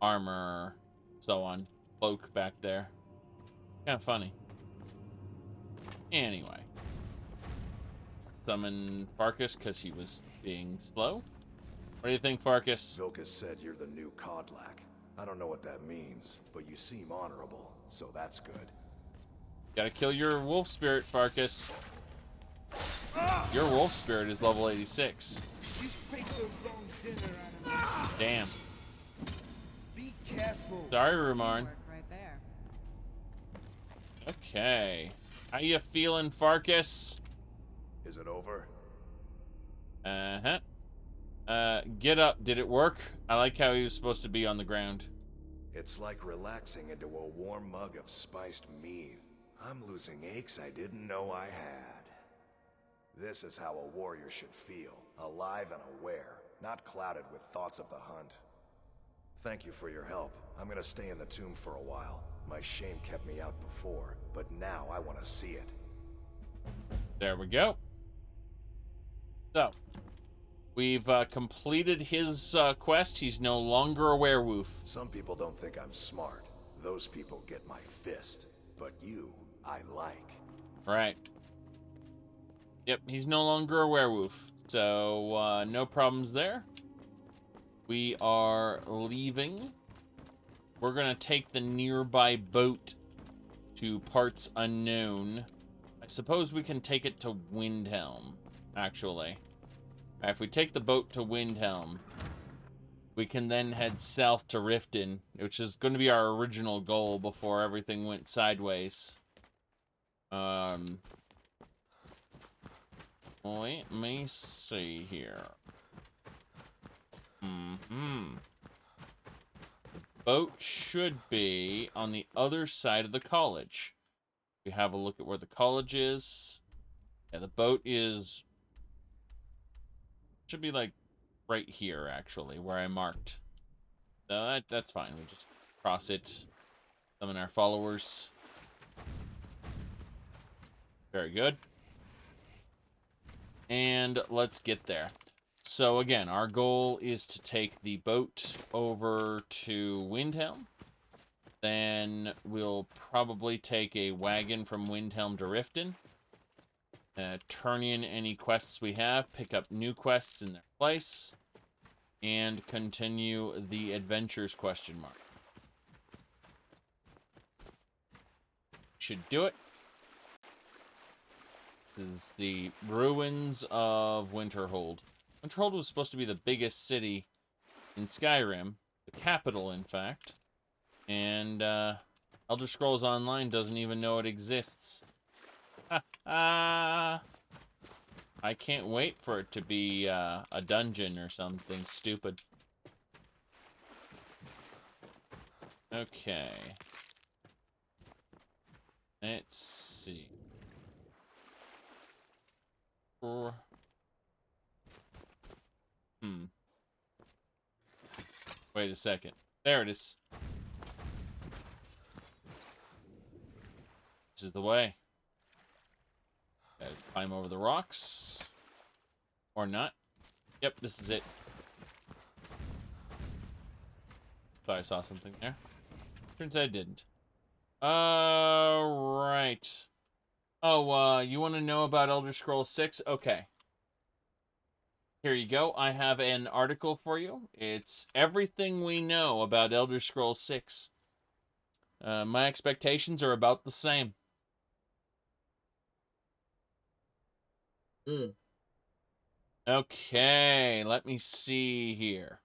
armor, so on. Cloak back there. Kind of funny. Anyway. Summon Farkas because he was being slow. What do you think, Farkas? Vilkas said you're the new Kodlak. I don't know what that means, but you seem honorable, so that's good. Gotta kill your wolf spirit, Farkas. Your wolf spirit is level 86. You picked the wrong dinner, animal. Damn. Be careful. Sorry, Rumarn. Work right there. Okay. How you feeling, Farkas? Is it over? Uh-huh. Get up. Did it work? I like how he was supposed to be on the ground. It's like relaxing into a warm mug of spiced mead. I'm losing aches I didn't know I had. This is how a warrior should feel. Alive and aware, not clouded with thoughts of the hunt. Thank you for your help. I'm gonna stay in the tomb for a while. My shame kept me out before, but now I want to see it. There we go. So, we've completed his quest. He's no longer a werewolf. Some people don't think I'm smart. Those people get my fist. But you, I like. Right. Yep, he's no longer a werewolf. So, no problems there. We are leaving. We're going to take the nearby boat to parts unknown. I suppose we can take it to Windhelm, actually. If we take the boat to Windhelm, we can then head south to Riften, which is going to be our original goal before everything went sideways. Let me see here. The boat should be on the other side of the college. We have a look at where the college is. Yeah, the boat is... should be like right here, actually, where I marked. So that's fine. We just cross it. Summon our followers. Very good. And let's get there. So again, our goal is to take the boat over to Windhelm. Then we'll probably take a wagon from Windhelm to Riften. Turn in any quests we have, pick up new quests in their place, and continue the adventures question mark. Should do it. This is the ruins of Winterhold. Winterhold was supposed to be the biggest city in Skyrim, the capital, in fact. And Elder Scrolls Online doesn't even know it exists. I can't wait for it to be a dungeon or something stupid. Okay. Let's see. Wait a second. There it is. This is the way. Gotta climb over the rocks. Or not. Yep, this is it. Thought I saw something there. Turns out I didn't. Right. Oh, you want to know about Elder Scrolls 6? Okay. Here you go. I have an article for you. It's everything we know about Elder Scrolls 6. My expectations are about the same. Okay, let me see here.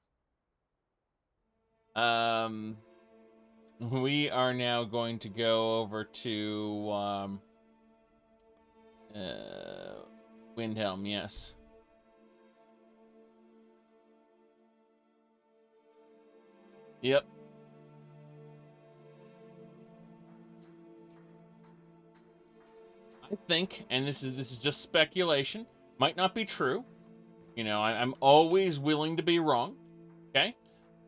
We are now going to go over to Windhelm, yes. Yep. I think, and this is just speculation, might not be true. You know, I'm always willing to be wrong, okay?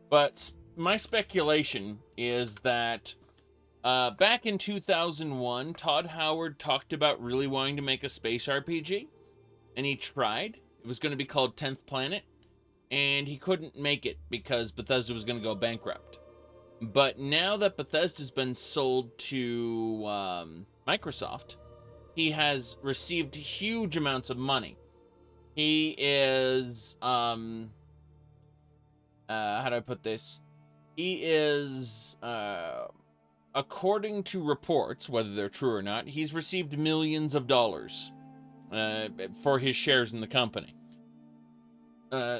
But my speculation is that back in 2001, Todd Howard talked about really wanting to make a space RPG, and he tried. It was going to be called 10th Planet, and he couldn't make it because Bethesda was going to go bankrupt. But now that Bethesda's been sold to Microsoft, he has received huge amounts of money. He is, how do I put this? He is, according to reports, whether they're true or not, he's received millions of dollars for his shares in the company.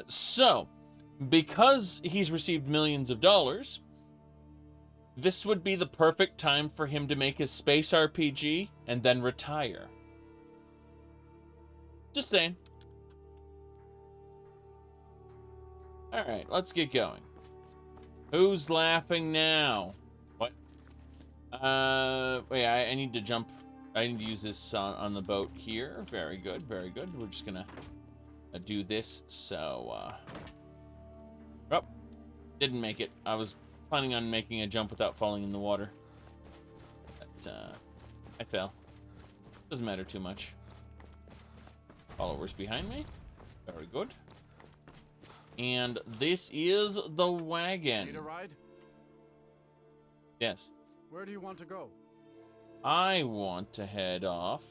So, because he's received millions of dollars, this would be the perfect time for him to make his space RPG and then retire. Just saying. Alright, let's get going. Who's laughing now? What? Wait, I need to jump. I need to use this on the boat here. Very good, very good. We're just gonna do this, so, oh, didn't make it. I was planning on making a jump without falling in the water. But, I fell. Doesn't matter too much. Followers behind me. Very good. And this is the wagon. Need a ride? Yes. Where do you want to go? I want to head off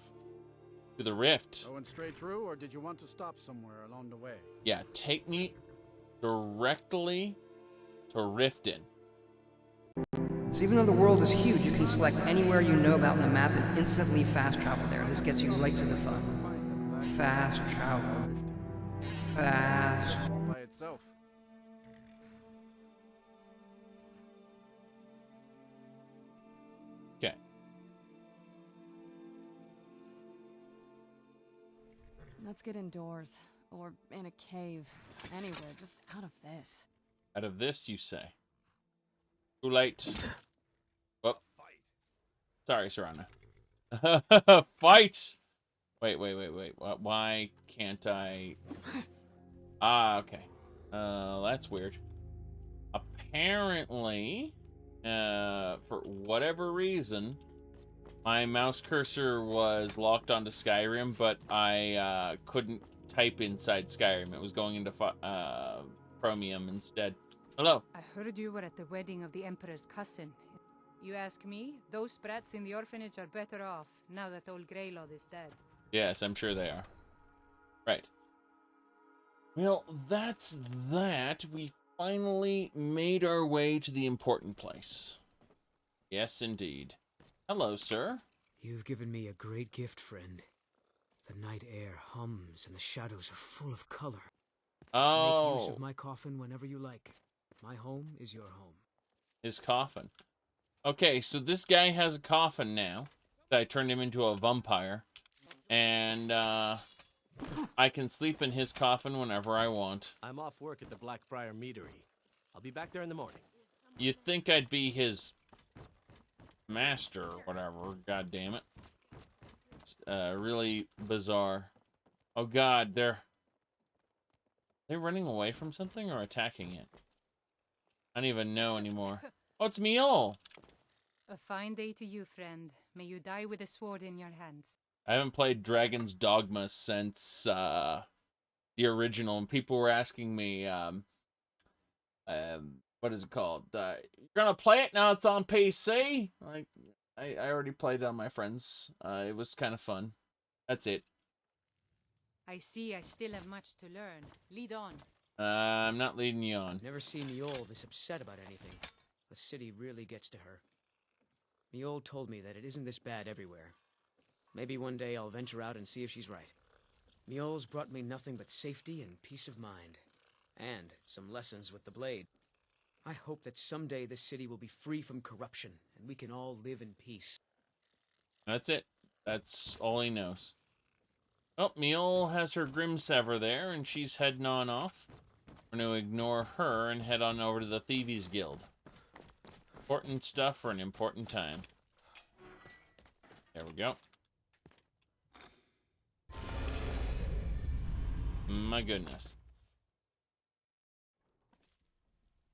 to the rift. Going straight through, or did you want to stop somewhere along the way? Yeah, take me directly to Riften. So even though the world is huge, you can select anywhere you know about on the map and instantly fast travel there. This gets you right to the fun. Fast travel. Fast. All by itself. Okay. Let's get indoors. Or in a cave. Anywhere, just out of this. Out of this, you say? Too late. Whoop. Sorry, Serana. Fight! Wait. Why can't I... Ah, okay. That's weird. Apparently, for whatever reason, my mouse cursor was locked onto Skyrim, but I couldn't type inside Skyrim. It was going into Chromium instead. Hello. I heard you were at the wedding of the Emperor's cousin. You ask me, those sprats in the orphanage are better off, now that old Greylord is dead. Yes, I'm sure they are. Right. Well, that's that. We finally made our way to the important place. Yes, indeed. Hello, sir. You've given me a great gift, friend. The night air hums and the shadows are full of color. Oh. Make use of my coffin whenever you like. My home is your home. His coffin. Okay, so this guy has a coffin now. I turned him into a vampire. And, I can sleep in his coffin whenever I want. I'm off work at the Blackfriar Meadery. I'll be back there in the morning. You think I'd be his master or whatever. God damn it. It's really bizarre. Oh god, they're running away from something or attacking it? I don't even know anymore. Oh, it's Mule! A fine day to you, friend. May you die with a sword in your hands. I haven't played Dragon's Dogma since the original, and people were asking me, what is it called? You're gonna play it now? It's on PC. Like, I already played it on my friends. It was kind of fun. That's it. I see I still have much to learn. Lead on. I'm not leading you on. Never seen Miol this upset about anything. The city really gets to her. Miol told me that it isn't this bad everywhere. Maybe one day I'll venture out and see if she's right. Miol's brought me nothing but safety and peace of mind. And some lessons with the blade. I hope that someday this city will be free from corruption, and we can all live in peace. That's it. That's all he knows. Oh, Mule has her Grimsever there, and she's heading on off. We're going to ignore her and head on over to the Thieves Guild. Important stuff for an important time. There we go. My goodness.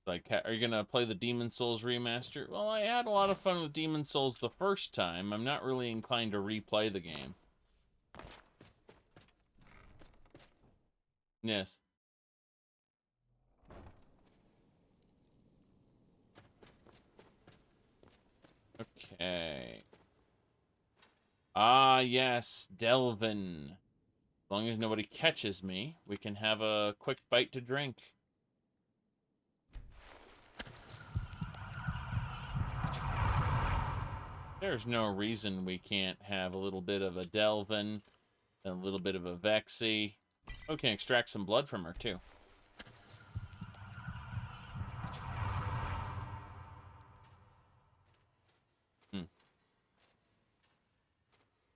Like, are you gonna play the Demon Souls remaster? Well, I had a lot of fun with Demon Souls the first time. I'm not really inclined to replay the game. Yes. Okay. Ah, yes, Delvin. As long as nobody catches me, we can have a quick bite to drink. There's no reason we can't have a little bit of a Delvin, and a little bit of a Vexy. Oh, we can extract some blood from her, too.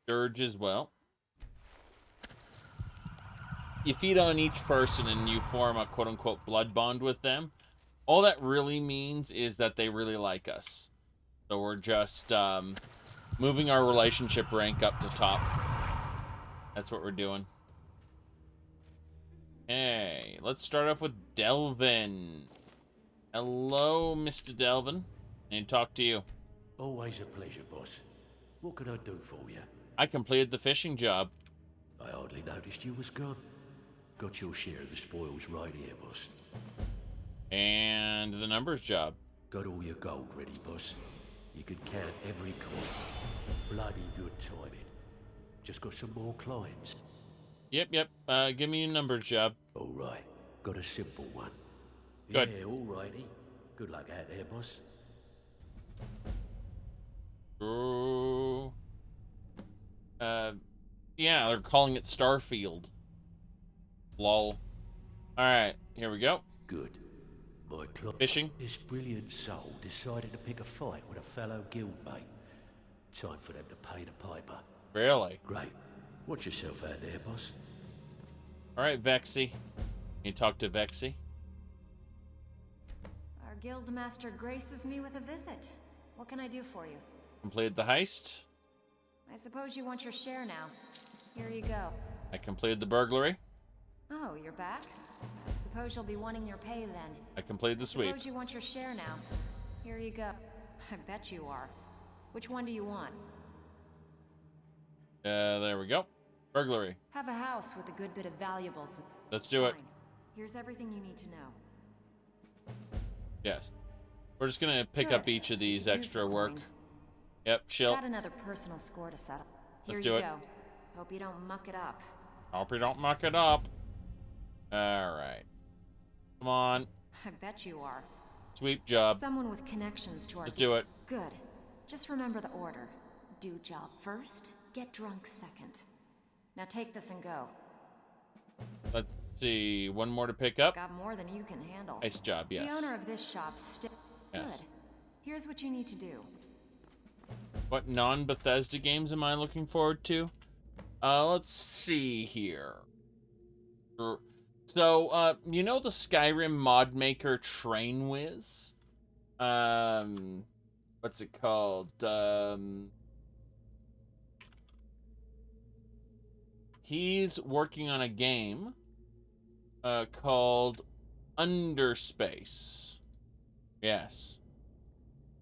Dirge as well. You feed on each person and you form a quote-unquote blood bond with them. All that really means is that they really like us. So we're just moving our relationship rank up to top. That's what we're doing. Hey, let's start off with Delvin. Hello, Mr. Delvin. I need to talk to you. Always a pleasure, boss. What can I do for you? I completed the fishing job. I hardly noticed you was gone. Got your share of the spoils right here, boss. And the numbers job. Got all your gold ready, boss. You could count every coin. Bloody good timing. Just got some more clients. Yep. Give me a numbers job. All right. Got a simple one. Good. Yeah, all righty. Good luck out there, boss. Ooh. Yeah, they're calling it Starfield. Lol. Alright, here we go. Good. My fishing. This brilliant soul decided to pick a fight with a fellow guildmate. Time for them to pay the piper. Really? Great. Watch yourself out there, boss. Alright, Vexy. Can you talk to Vexy? Our guild master graces me with a visit. What can I do for you? Completed the heist. I suppose you want your share now. Here you go. I completed the burglary. Oh, you're back? I suppose you'll be wanting your pay then. I completed the sweep. Suppose you want your share now. Here you go. I bet you are. Which one do you want? There we go. Burglary. Have a house with a good bit of valuables. Let's do it. Fine. Here's everything you need to know. Yes. We're just gonna pick up each of these extra work. Yep, chill. Got another personal score to settle. Here Let's you do it. go. Hope you don't muck it up. Hope you don't muck it up. Alright. Come on. I bet you are. Sweep job. Someone with connections to our Let's do it. Good. Just remember the order. Do job first, get drunk second. Now take this and go. Let's see. One more to pick up. Got more than you can handle. Nice job, yes. The owner of this shop still. Yes. Good. Here's what you need to do. What non-Bethesda games am I looking forward to? Let's see here. So, you know the Skyrim mod maker Train Wiz? what's it called? He's working on a game called Underspace. Yes.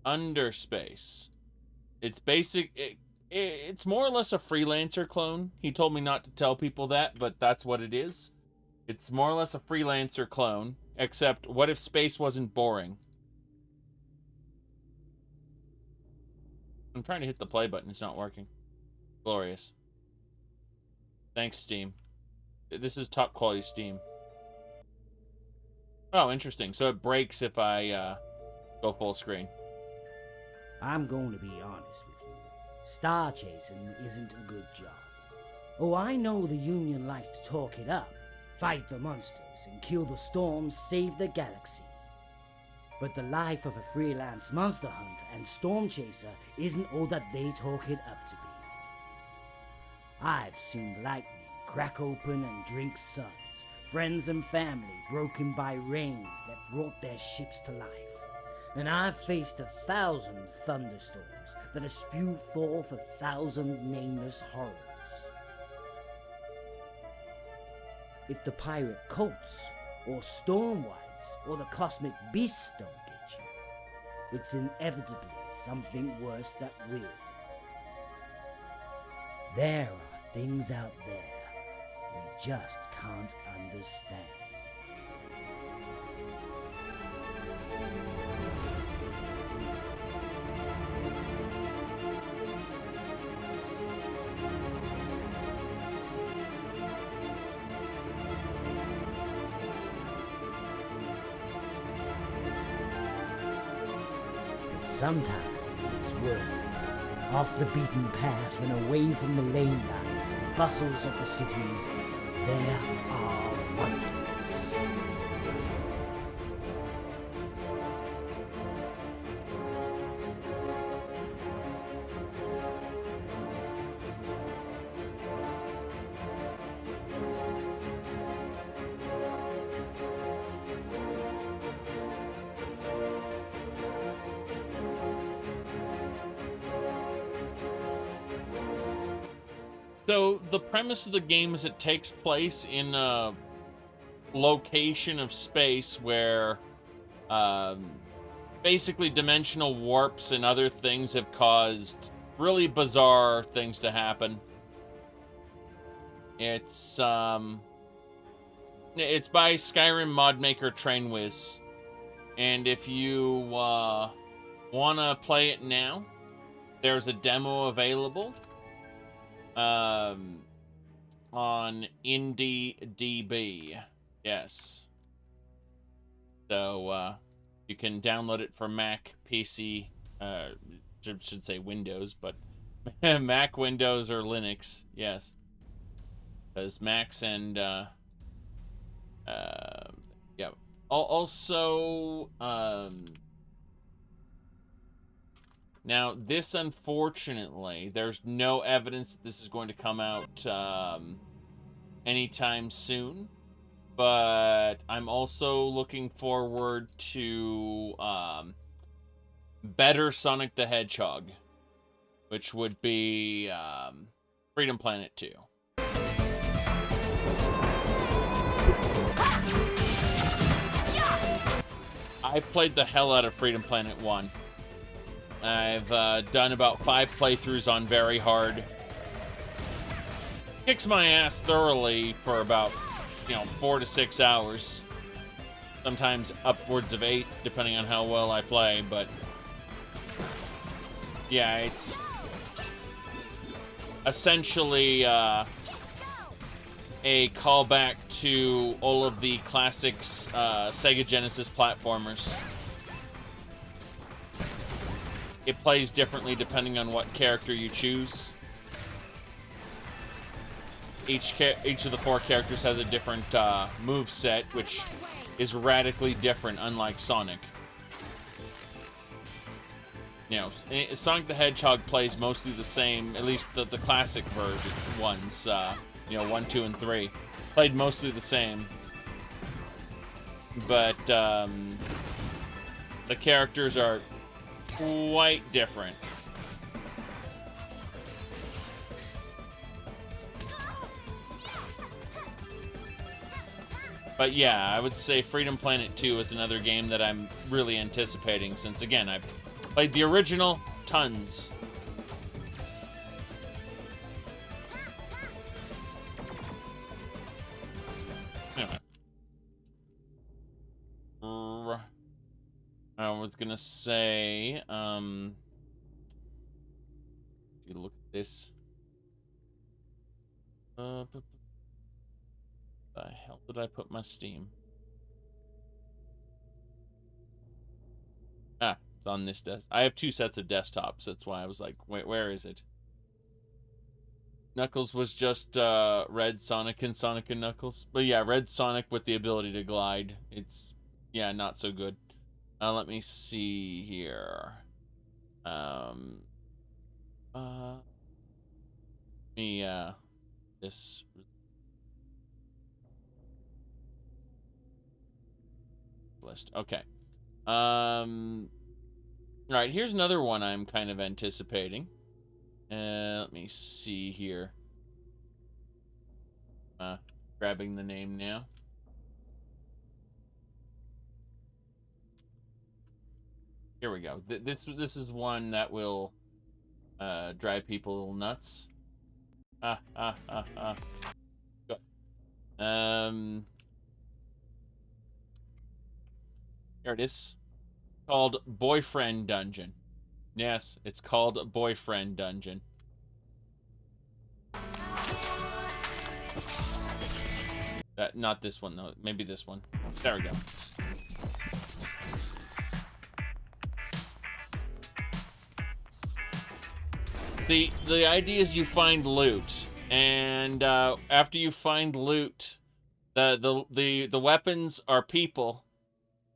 Underspace. It's it's more or less a freelancer clone. He told me not to tell people that, but that's what it is. It's more or less a freelancer clone, except what if space wasn't boring? I'm trying to hit the play button. It's not working. Glorious. Thanks, Steam. This is top quality Steam. Oh, interesting. So it breaks if I go full screen. I'm going to be honest with you. Star chasing isn't a good job. Oh, I know the Union likes to talk it up, fight the monsters, and kill the storms, save the galaxy. But the life of a freelance monster hunter and storm chaser isn't all that they talk it up to be. I've seen lightning crack open and drink suns, friends and family broken by rains that brought their ships to life. And I've faced 1,000 thunderstorms that have spewed forth 1,000 nameless horrors. If the pirate cults, or storm whites, or the cosmic beasts don't get you, it's inevitably something worse that will. There are things out there we just can't understand. Sometimes it's worth it. Off the beaten path and away from the lane lines and bustles of the cities, there are wonders. So the premise of the game is it takes place in a location of space where basically dimensional warps and other things have caused really bizarre things to happen. It's by Skyrim mod maker Trainwiz, and if you wanna play it now, there's a demo available on IndieDB. Yes. So you can download it for Mac, PC, should say Windows, but Mac, Windows, or Linux. Yes. Because Macs and yeah. Also now, this, unfortunately, there's no evidence that this is going to come out anytime soon. But I'm also looking forward to better Sonic the Hedgehog, which would be Freedom Planet 2. I played the hell out of Freedom Planet 1. I've done about 5 playthroughs on very hard. Kicks my ass thoroughly for about, 4 to 6 hours. Sometimes upwards of 8, depending on how well I play, but yeah, it's essentially a callback to all of the classic Sega Genesis platformers. It plays differently depending on what character you choose. Each of the 4 characters has a different move set, which is radically different, unlike Sonic. Sonic the Hedgehog plays mostly the same, at least the classic version ones, 1, 2, and 3. Played mostly the same. But, the characters are quite different. But yeah, I would say Freedom Planet 2 is another game that I'm really anticipating since, again, I played the original tons. Anyway. I was gonna say, if you look at this. The hell did I put my Steam? Ah, it's on this desk. I have 2 sets of desktops. That's why I was like, wait, where is it? Knuckles was just Red Sonic and Sonic and Knuckles. But yeah, Red Sonic with the ability to glide. It's, yeah, not so good. Let me see here. This list. Okay. All right, here's another one I'm kind of anticipating. Let me see here. Grabbing the name now. Here we go. This is one that will drive people a little nuts. Go. Here it is. Called Boyfriend Dungeon. Yes, it's called Boyfriend Dungeon. Not this one though. Maybe this one. There we go. The idea is you find loot, and after you find loot, the weapons are people,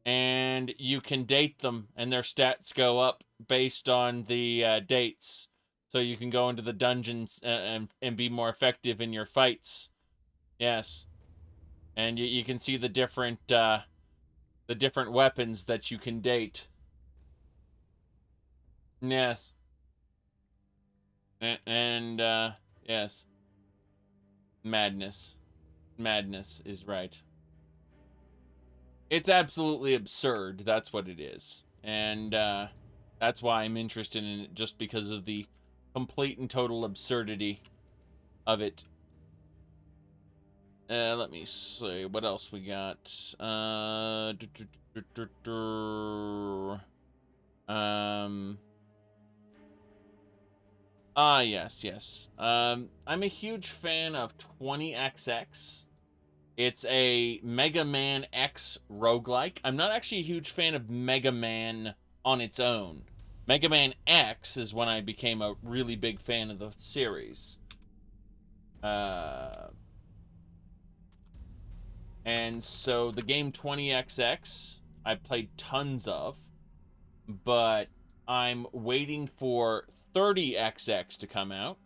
and you can date them, and their stats go up based on the dates. So you can go into the dungeons and be more effective in your fights. Yes, and you can see the different weapons that you can date. Yes. And yes. Madness is right. It's absolutely absurd. That's what it is. And that's why I'm interested in it, just because of the complete and total absurdity of it. Let me see. What else we got? Yes. I'm a huge fan of 20XX. It's a Mega Man X roguelike. I'm not actually a huge fan of Mega Man on its own. Mega Man X is when I became a really big fan of the series. And so the game 20XX, I played tons of, but I'm waiting for 30XX to come out,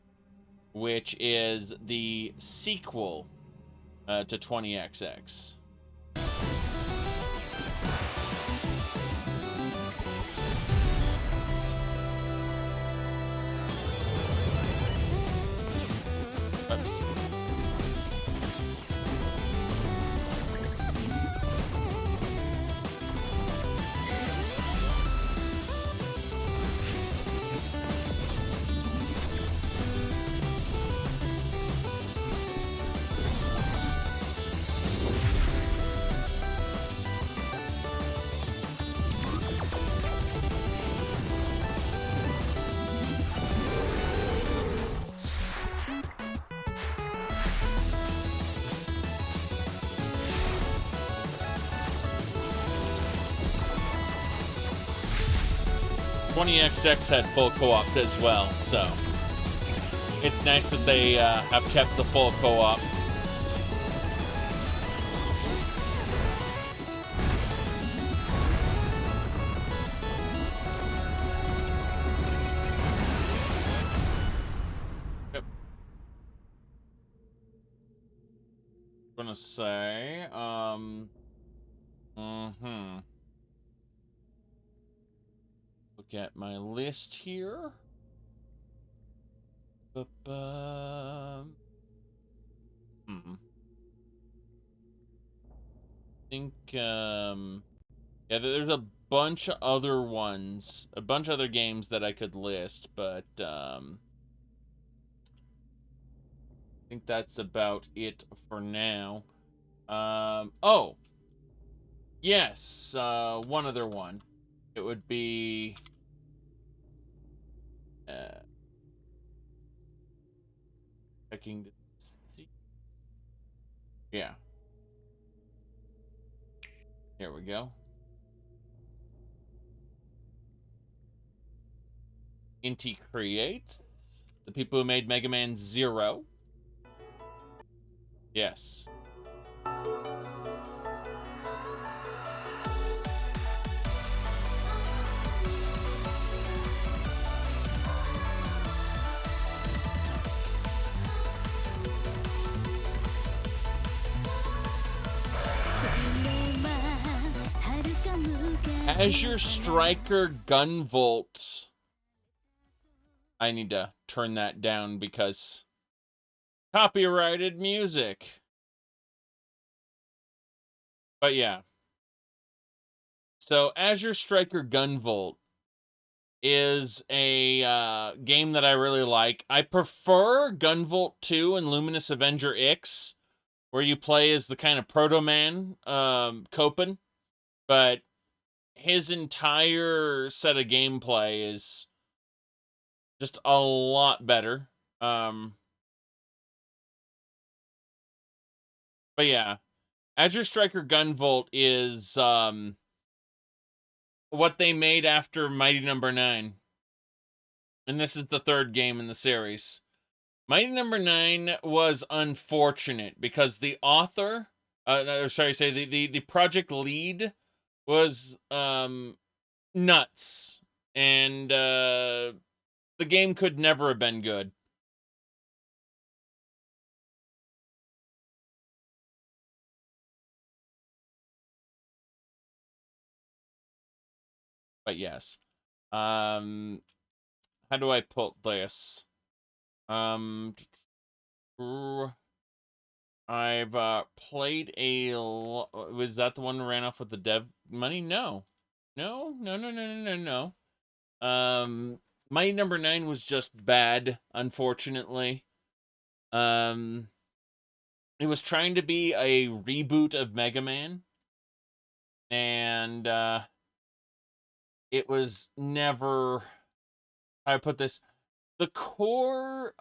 which is the sequel to 20XX. Oops. XX had full co-op as well, so it's nice that they have kept the full co-op. Yep. Gonna say, look at my list here. I think, yeah, there's a bunch of other ones, a bunch of other games that I could list, but, I think that's about it for now. Oh! Yes, one other one. It would be, checking to see. Yeah. Here we go. Inti Create, the people who made Mega Man 0. Yes. Azure Striker Gunvolt. I need to turn that down because copyrighted music. But yeah. So Azure Striker Gunvolt is a game that I really like. I prefer Gunvolt 2 and Luminous Avenger X, where you play as the kind of Proto-Man, Copen, but his entire set of gameplay is just a lot better. But yeah, Azure Striker Gunvolt is what they made after Mighty Number 9. And this is the third game in the series. Mighty Number 9 was unfortunate because the author, the project lead was nuts. And the game could never have been good. But yes. How do I put this? I've played a was that the one that ran off with the dev money? No. No. Mighty Number 9 was just bad, unfortunately. It was trying to be a reboot of Mega Man. And it was never, how do I put this? The core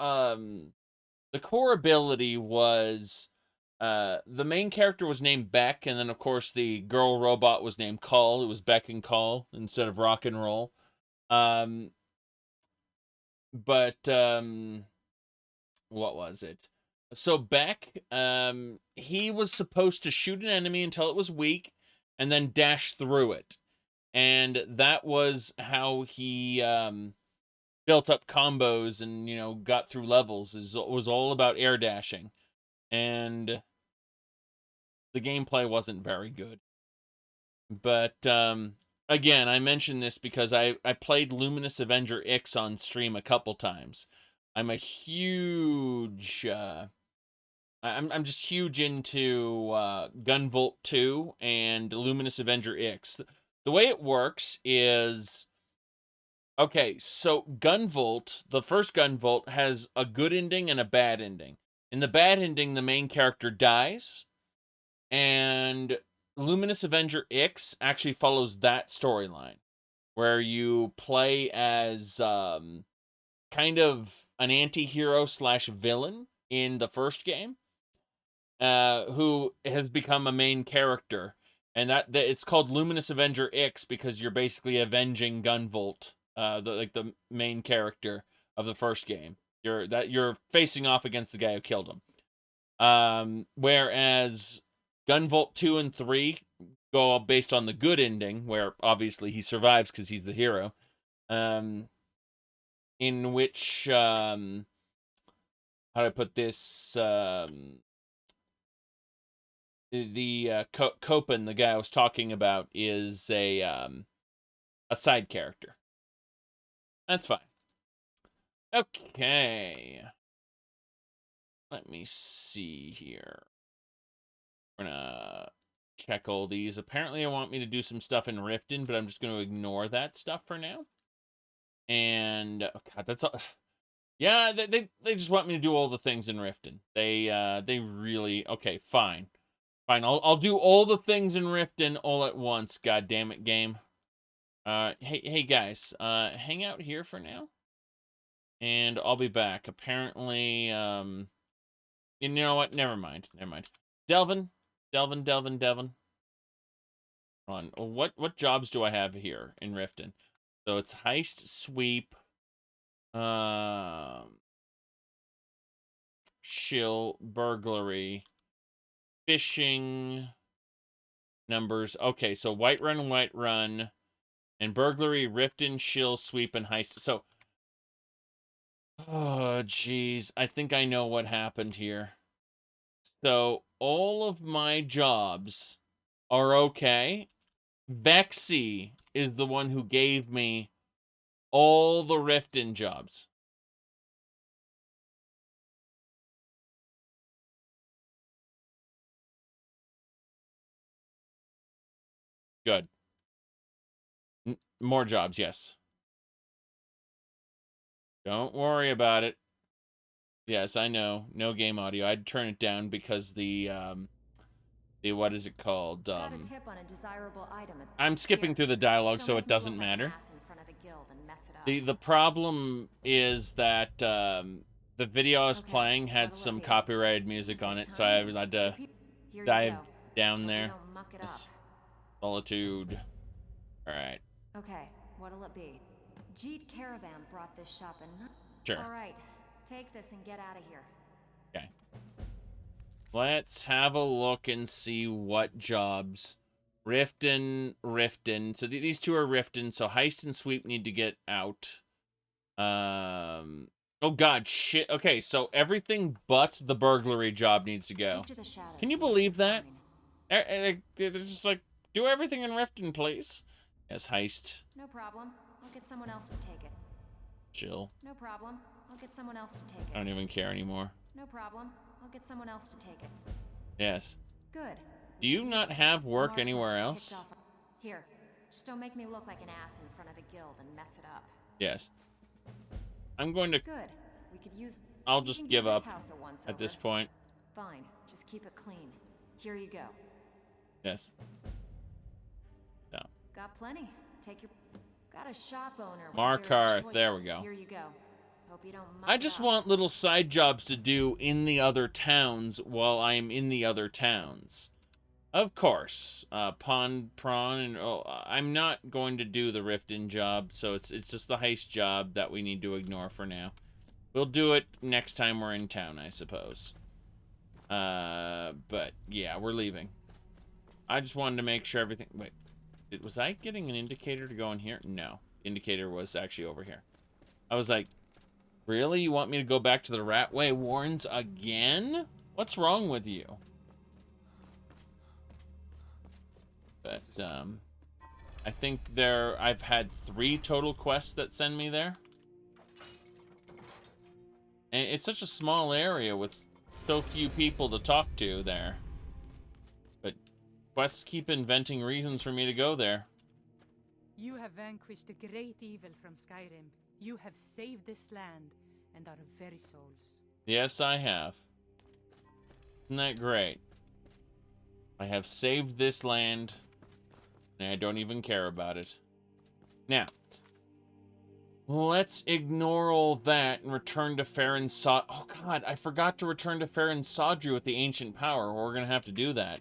ability was the main character was named Beck, and then of course the girl robot was named Call. It was Beck and Call instead of Rock and Roll. But what was it? So Beck, he was supposed to shoot an enemy until it was weak, and then dash through it, and that was how he built up combos and, you know, got through levels. It was all about air dashing, and the gameplay wasn't very good. But again, I mention this because I played Luminous Avenger X on stream a couple times. I'm a huge I'm just huge into Gunvolt 2 and Luminous Avenger X. The way it works is, okay, so Gunvolt, the first Gunvolt, has a good ending and a bad ending. In the bad ending, the main character dies, and Luminous Avenger X actually follows that storyline, where you play as kind of an anti-hero slash villain in the first game, who has become a main character, and that it's called Luminous Avenger X because you're basically avenging Gunvolt, the main character of the first game. You're facing off against the guy who killed him. Whereas Gunvolt 2 and 3 go based on the good ending, where obviously he survives because he's the hero. In which, how do I put this? Copen, the guy I was talking about, is a side character. That's fine. Okay. Let me see here. We're gonna check all these. Apparently, I want me to do some stuff in Riften, but I'm just going to ignore that stuff for now. And oh God, that's all. Yeah, they just want me to do all the things in Riften. They really okay. Fine. I'll do all the things in Riften all at once. God damn it, game. Hey guys, hang out here for now, and I'll be back. Apparently, you know what? Never mind. Delvin. Hold on. What jobs do I have here in Riften? So it's heist, sweep, shill, burglary, fishing, numbers. Okay, so Whiterun, and burglary, Riften, shill, sweep, and heist. So, oh, jeez. I think I know what happened here. So, all of my jobs are okay. Vexy is the one who gave me all the Riften jobs. Good. More jobs, yes. Don't worry about it. Yes, I know. No game audio. I'd turn it down because the what is it called? Got a tip on a desirable item. I'm skipping through the dialogue, so it doesn't matter. The problem is that the video I was playing had some copyrighted music on it, so I had to dive down there. Solitude. All right. Okay, what'll it be? Jeet Caravan brought this shop in. Sure. All right, take this and get out of here. Okay. Let's have a look and see what jobs. Riften. So these two are Riften. So heist and sweep need to get out. Oh God, shit. Okay, so everything but the burglary job needs to go. Can you believe that? They're just like, do everything in Riften, please. Yes, heist. No problem. I'll get someone else to take it. Chill. No problem. I'll get someone else to take it. I don't even care anymore. No problem. I'll get someone else to take it. Yes. Good. Do you not have work anywhere else? Here. Just don't make me look like an ass in front of the guild and mess it up. Yes. I'm going to... Good. We could use... I'll just give up at this point. Fine. Just keep it clean. Here you go. Yes. No. Got plenty. Take your... Got a shop owner. Markarth. There we go. Here you go. Hope you don't I just want little side jobs to do in the other towns while I'm in the other towns. Of course. Prawn, and... Oh, I'm not going to do the Riften job, so it's just the heist job that we need to ignore for now. We'll do it next time we're in town, I suppose. But, yeah, we're leaving. I just wanted to make sure everything... Wait. Was I getting an indicator to go in here? No. The indicator was actually over here. I was like, really? You want me to go back to the Ratway Warrens again? What's wrong with you? But, I think I've had 3 total quests that send me there. And it's such a small area with so few people to talk to there. But quests keep inventing reasons for me to go there. You have vanquished a great evil from Skyrim. You have saved this land and our very souls. Yes, I have. Isn't that great? I have saved this land, and I don't even care about it. Now, let's ignore all that and return to Farron Sod... Oh God, I forgot to return to Farron Sodru with the Ancient Power. We're gonna have to do that.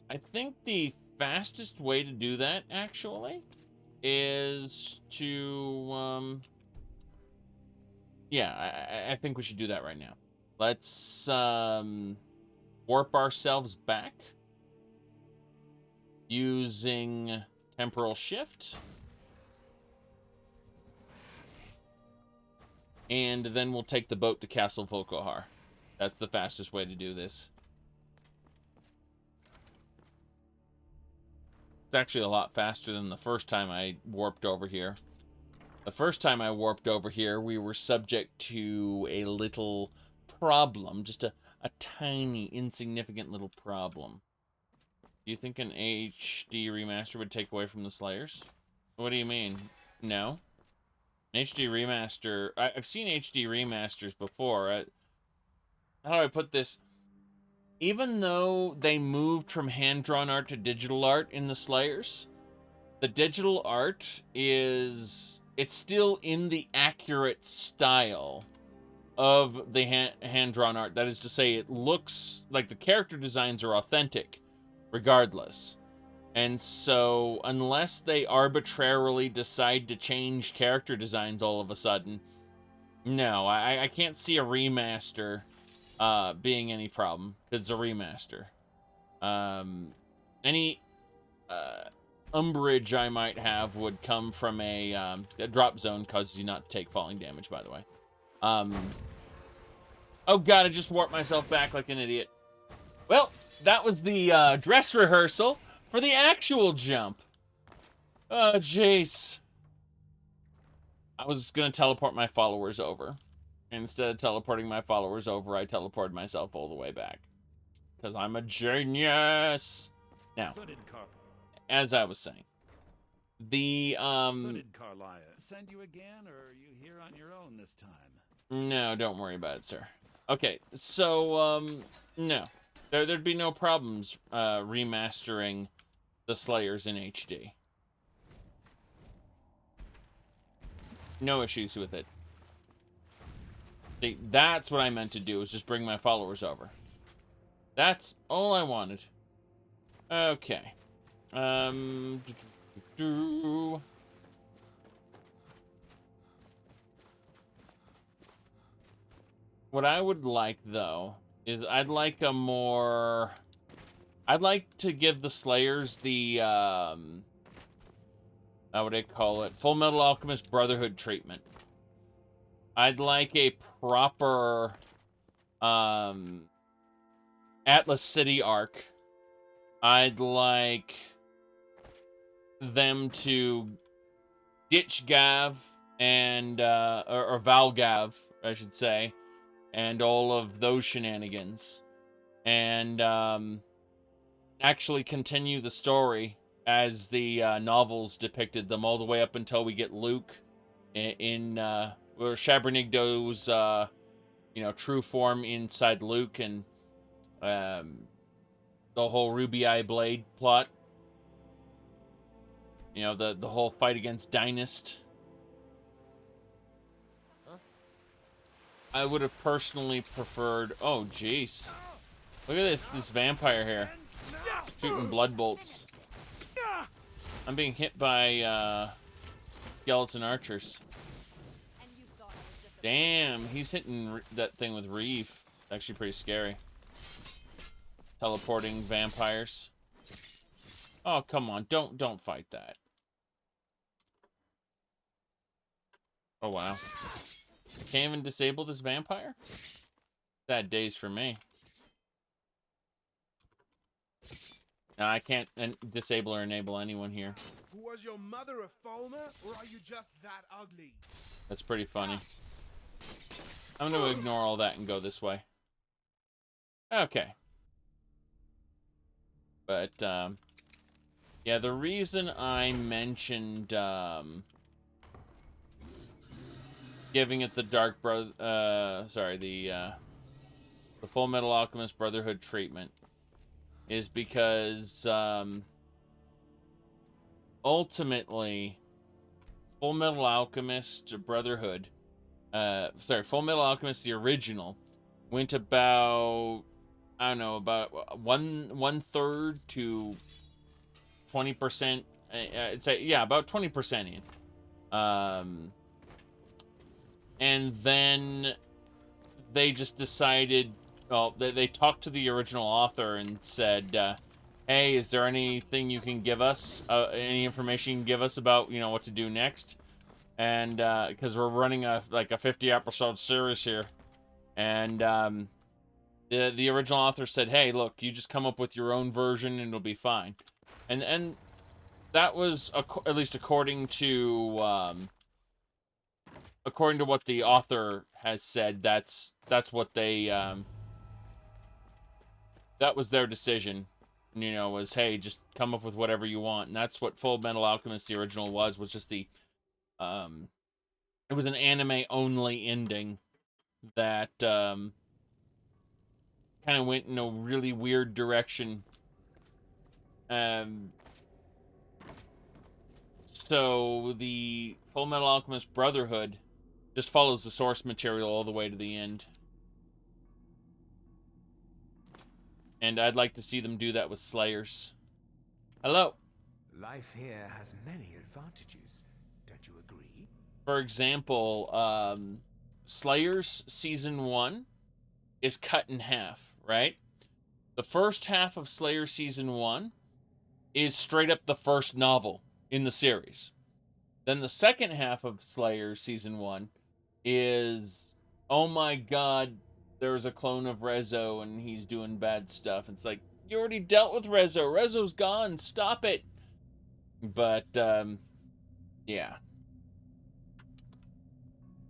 I think the fastest way to do that, actually, is to, yeah, I think we should do that right now. Let's, warp ourselves back using temporal shift. And then we'll take the boat to Castle Volkohar. That's the fastest way to do this. It's actually a lot faster than the first time I warped over here. The first time I warped over here, we were subject to a little problem. Just a tiny, insignificant little problem. Do you think an HD remaster would take away from the Slayers? What do you mean? No? An HD remaster... I've seen HD remasters before. How do I put this? Even though they moved from hand-drawn art to digital art in the Slayers, the digital art is... It's still in the accurate style of the hand-drawn art. That is to say, it looks like the character designs are authentic, regardless. And so, unless they arbitrarily decide to change character designs all of a sudden, no, I can't see a remaster being any problem, because it's a remaster. Any umbrage I might have would come from a drop zone, causes you not to take falling damage, by the way. Oh god, I just warped myself back like an idiot. Well, that was the dress rehearsal for the actual jump. Oh, jeez. I was gonna teleport my followers over. Instead of teleporting my followers over, I teleported myself all the way back. Because I'm a genius! Now, as I was saying, the, So did Carlia send you again, or are you here on your own this time? No, don't worry about it, sir. Okay, so, no. There'd be no problems remastering the Slayers in HD. No issues with it. See, that's what I meant to do, is just bring my followers over. That's all I wanted. Okay. What I would like, though, is I'd like a more... I'd like to give the Slayers the, how would I call it? Full Metal Alchemist Brotherhood treatment. I'd like a proper, Atlas City arc. I'd like them to ditch Gav and, or Valgav, I should say, and all of those shenanigans, and actually continue the story as the novels depicted them, all the way up until we get Luke in where Shabernigdo's you know, true form inside Luke, and the whole Ruby Eye Blade plot. You know, the whole fight against Dynast. I would have personally preferred... Oh, jeez. Look at this vampire here. Shooting blood bolts. I'm being hit by skeleton archers. Damn, he's hitting that thing with Reeve. Actually pretty scary. Teleporting vampires. Oh, come on. Don't fight that. Oh, wow. Can't even disable this vampire? Sad days for me. No, I can't disable or enable anyone here. Was your mother a foamer, or are you just that ugly? That's pretty funny. I'm gonna ignore all that and go this way. Okay. But, yeah, the reason I mentioned, giving it the the Full Metal Alchemist Brotherhood treatment is because, ultimately, Full Metal Alchemist Brotherhood, Full Metal Alchemist, the original, went about, I don't know, about one third to 20%. I'd say, yeah, about 20% in. And then they just decided, well, they talked to the original author and said, hey, is there anything you can give us, any information you can give us about, you know, what to do next? And, because we're running a 50-episode series here. And, the original author said, hey, look, you just come up with your own version and it'll be fine. And that was, at least according to, according to what the author has said, that's what they that was their decision. You know, was, hey, just come up with whatever you want. And that's what Full Metal Alchemist, the original, was just the it was an anime only ending that kind of went in a really weird direction. So the Full Metal Alchemist Brotherhood just follows the source material all the way to the end. And I'd like to see them do that with Slayers. Hello. Life here has many advantages. Don't you agree? For example, Slayers Season 1 is cut in half, right? The first half of Slayer Season 1 is straight up the first novel in the series. Then the second half of Slayer Season 1 is, oh my god, there's a clone of Rezo and he's doing bad stuff. It's like, you already dealt with Rezo. Rezo's gone. Stop it. But, yeah.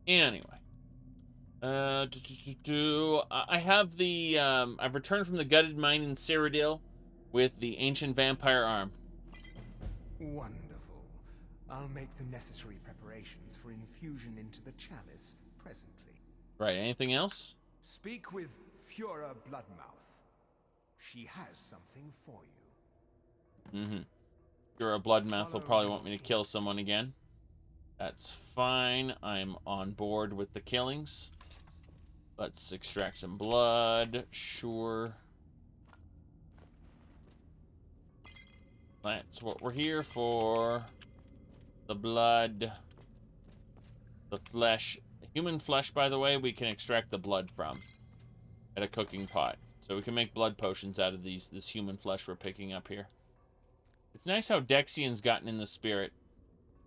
Anyway. I have the, I've returned from the gutted mine in Cyrodiil with the ancient vampire arm. Wonderful. I'll make the necessary preparations for infusion into the chalice presently. Right, anything else? Speak with Fiora Bloodmouth. She has something for you. Mm-hmm. Fiora Bloodmouth will probably want me to kill someone again. That's fine. I'm on board with the killings. Let's extract some blood. Sure. That's what we're here for. The blood. The flesh. Human flesh, by the way, we can extract the blood from at a cooking pot. So we can make blood potions out of this human flesh we're picking up here. It's nice how Dexian's gotten in the spirit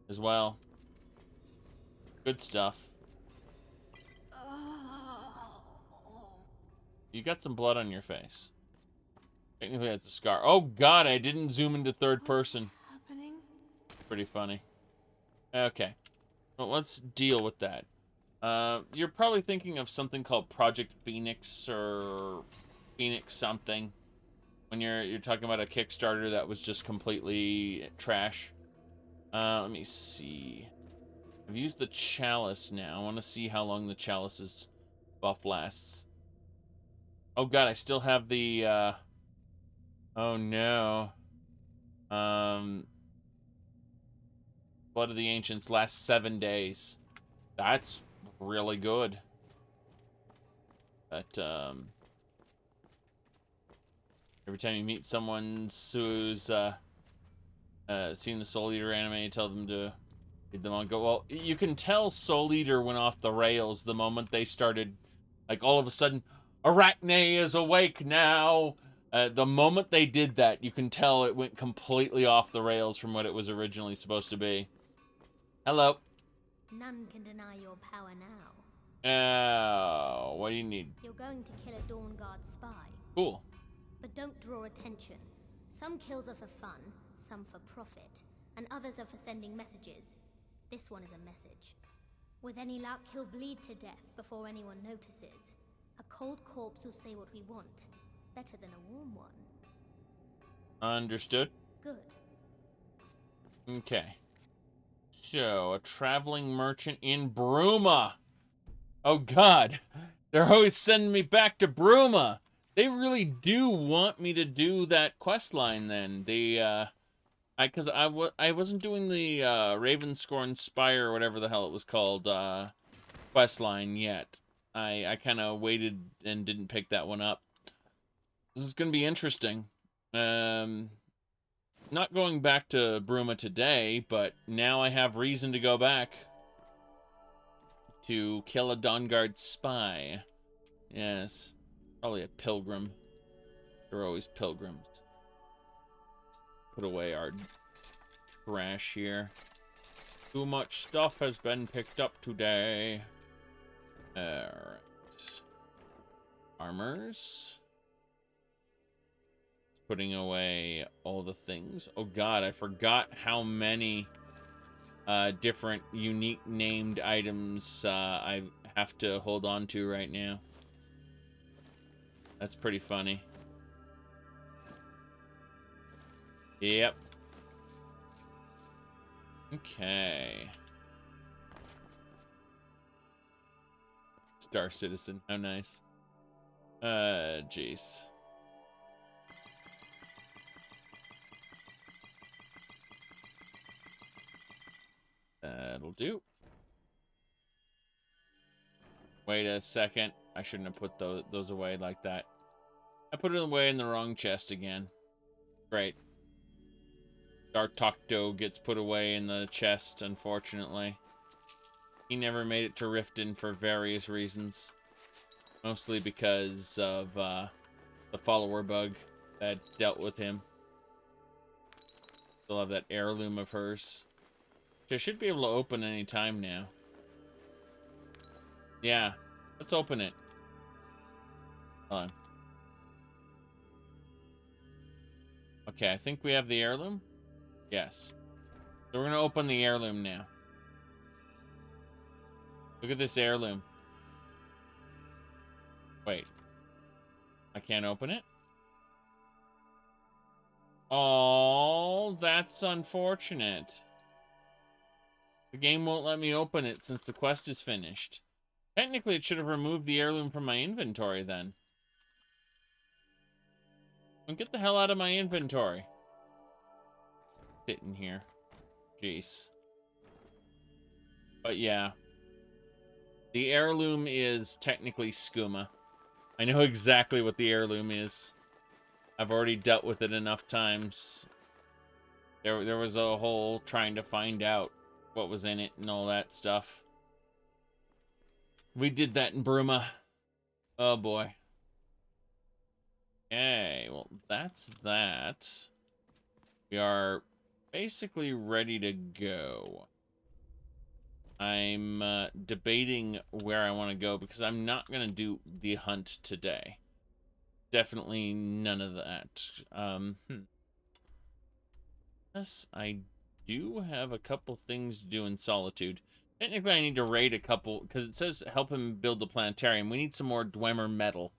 as well. Good stuff. You got some blood on your face. Technically, that's a scar. Oh god, I didn't zoom into third person. Happening? Pretty funny. Okay. Well, let's deal with that. You're probably thinking of something called Project Phoenix or Phoenix something when you're talking about a Kickstarter that was just completely trash. Let me see. I've used the chalice now. I want to see how long the chalice's buff lasts. Oh god, I still have the oh no. Blood of the Ancients lasts 7 days. That's really good. But every time you meet someone who's seen the Soul Eater anime, you tell them to read them on. Go, well, you can tell Soul Eater went off the rails the moment they started, like, all of a sudden, Arachne is awake now. The moment they did that, you can tell it went completely off the rails from what it was originally supposed to be. Hello. None can deny your power now. Oh, what do you need? You're going to kill a Dawn Guard spy. Cool. But don't draw attention. Some kills are for fun, some for profit, and others are for sending messages. This one is a message. With any luck, he'll bleed to death before anyone notices. A cold corpse will say what we want. Better than a warm one. Understood. Good. Okay. So, a traveling merchant in Bruma. Oh god. They're always sending me back to Bruma. They really do want me to do that quest line then. Because I wasn't doing the Ravenscorn Spire or whatever the hell it was called quest line yet. I kind of waited and didn't pick that one up. This is going to be interesting. Not going back to Bruma today, but now I have reason to go back to kill a Dawnguard spy. Yes, probably a pilgrim. They're always pilgrims. Put away our trash here. Too much stuff has been picked up today. Alright. Armors. Putting away all the things. Oh god, I forgot how many different unique named items I have to hold on to right now. That's pretty funny. Yep. Okay. Star Citizen. How nice. Jeez. That'll do. Wait a second. I shouldn't have put those away like that. I put it away in the wrong chest again. Great. Dartocto gets put away in the chest, unfortunately. He never made it to Riften for various reasons. Mostly because of the follower bug that dealt with him. Still have that heirloom of hers. Which I should be able to open any time now. Yeah, let's open it. Hold on. Okay, I think we have the heirloom. Yes. So we're gonna open the heirloom now. Look at this heirloom. Wait. I can't open it? Oh, that's unfortunate. The game won't let me open it since the quest is finished. Technically, it should have removed the heirloom from my inventory then. Well, get the hell out of my inventory. Sitting here. Jeez. But yeah. The heirloom is technically skooma. I know exactly what the heirloom is. I've already dealt with it enough times. There was a whole trying to find out what was in it and all that stuff. We did that in Bruma. Oh boy. Okay, well that's that. We are basically ready to go. I'm debating where I want to go because I'm not going to do the hunt today. Definitely none of that. Yes, I do have a couple things to do in Solitude. Technically, I need to raid a couple, because it says help him build the planetarium. We need some more Dwemer metal.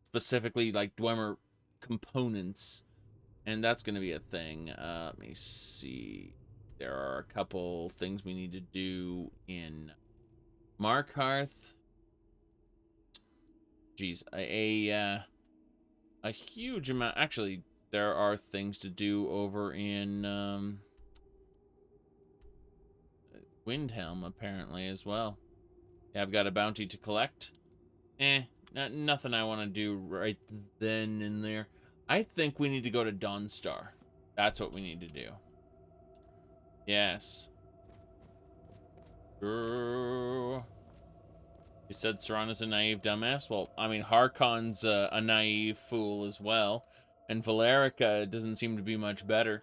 Specifically, like, Dwemer components. And that's going to be a thing. Let me see. There are a couple things we need to do in Markarth. Jeez, a huge amount. Actually, there are things to do over in Windhelm, apparently, as well. Yeah, I've got a bounty to collect. Nothing I want to do right then and there. I think we need to go to Dawnstar. That's what we need to do. Yes. You said Serana's a naive dumbass? Well, I mean, Harkon's a naive fool as well. And Valerica doesn't seem to be much better.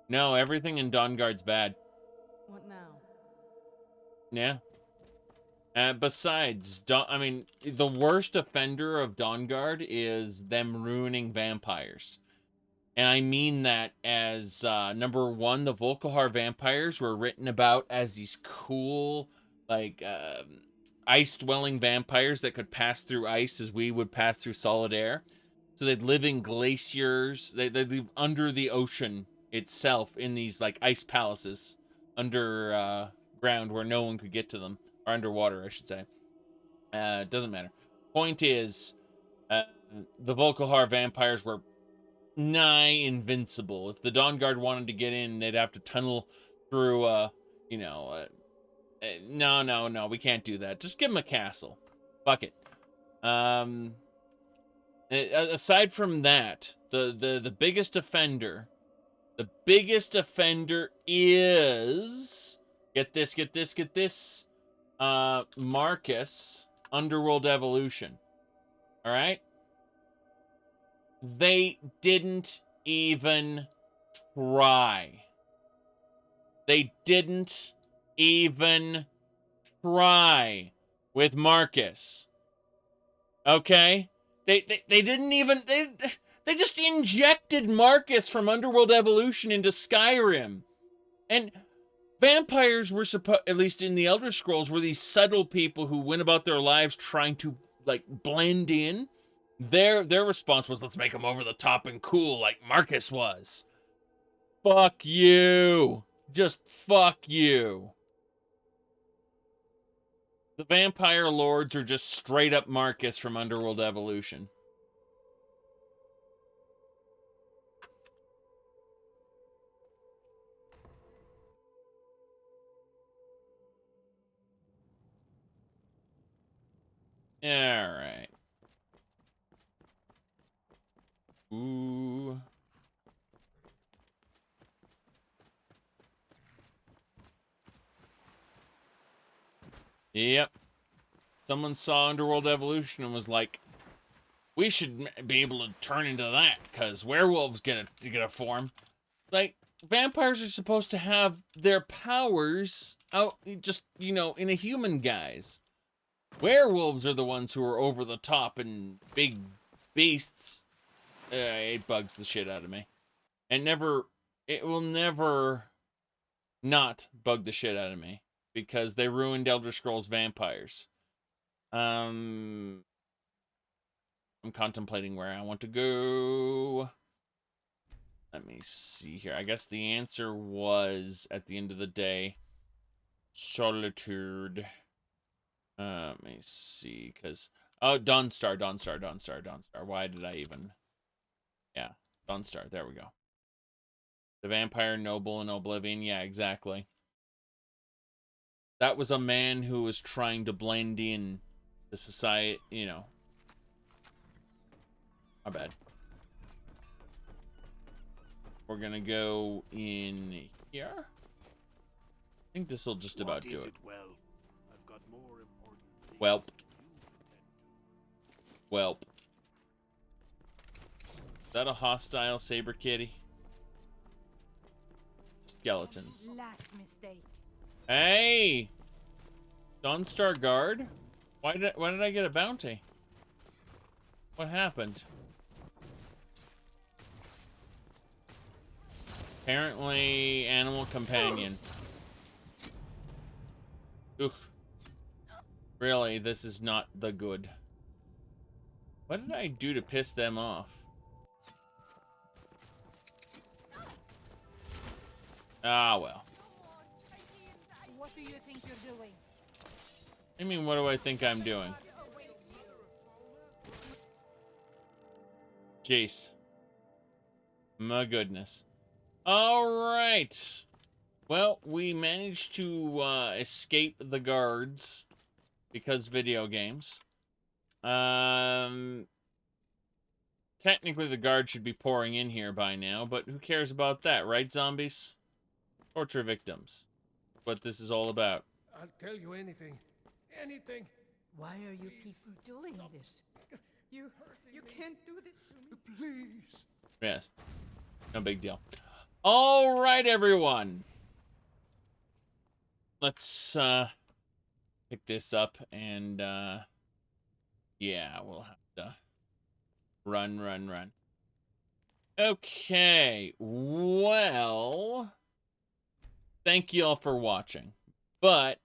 No, everything in Dawnguard's bad. What now? Yeah. Besides, I mean, the worst offender of Dawnguard is them ruining vampires. And I mean that as, number one, the Volkihar vampires were written about as these cool, like, ice-dwelling vampires that could pass through ice as we would pass through solid air. So they'd live in glaciers. They'd live under the ocean itself in these, like, ice palaces under ground where no one could get to them. Or underwater, I should say. Doesn't matter. Point is, the Volkihar vampires were nigh invincible. If the Dawnguard wanted to get in, they'd have to tunnel through, no, we can't do that. Just give them a castle. Fuck it. Aside from that, the biggest offender is, get this, Marcus, Underworld Evolution. Alright? They didn't even try. They didn't even try with Marcus. Okay? They didn't even... They just injected Marcus from Underworld Evolution into Skyrim. And Vampires were supposed, at least in the Elder Scrolls, were these subtle people who went about their lives trying to, like, blend in. Their response was, let's make them over the top and cool like Marcus was. Fuck you. Just fuck you. The vampire lords are just straight up Marcus from Underworld Evolution. Alright. Ooh. Yep. Someone saw Underworld Evolution and was like, we should be able to turn into that, because werewolves get a form. Like, vampires are supposed to have their powers out, just, you know, in a human guise. Werewolves are the ones who are over the top and big beasts. It bugs the shit out of me. And it will never not bug the shit out of me, because they ruined Elder Scrolls Vampires. I'm contemplating where I want to go. Let me see here. I guess the answer was, at the end of the day, Solitude. Let me see, because... Oh, Dawnstar. Why did I even... Yeah, Dawnstar. There we go. The Vampire Noble in Oblivion. Yeah, exactly. That was a man who was trying to blend in the society, you know. My bad. We're gonna go in here. I think this will just about do it. Well, I've got more important things Welp. Welp. Is that a hostile saber kitty? Skeletons. Last mistake. Hey! Dawnstar Guard? Why did I get a bounty? What happened? Apparently, animal companion. Oof. Really, this is not the good. What did I do to piss them off? Ah, well. What do you think you're doing? I mean, what do I think I'm doing? Jeez. My goodness. Alright. Well, we managed to escape the guards because video games. Technically the guards should be pouring in here by now, but who cares about that, right, zombies? Torture victims. What this is all about. I'll tell you anything. Anything. Why are you people doing this? You can't do this to me. Please. Yes. No big deal. All right, everyone. Let's pick this up and yeah, we'll have to run. Okay. Well, thank you all for watching. But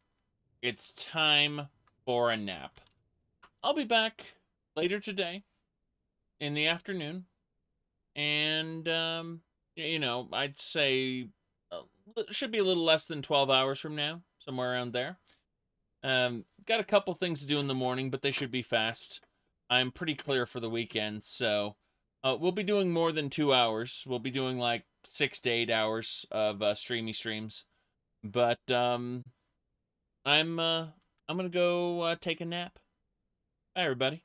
it's time for a nap. I'll be back later today in the afternoon. And, you know, I'd say it should be a little less than 12 hours from now, somewhere around there. Got a couple things to do in the morning, but they should be fast. I'm pretty clear for the weekend, so we'll be doing more than 2 hours. We'll be doing like 6 to 8 hours of streamy streams. But I'm gonna go take a nap. Bye, everybody.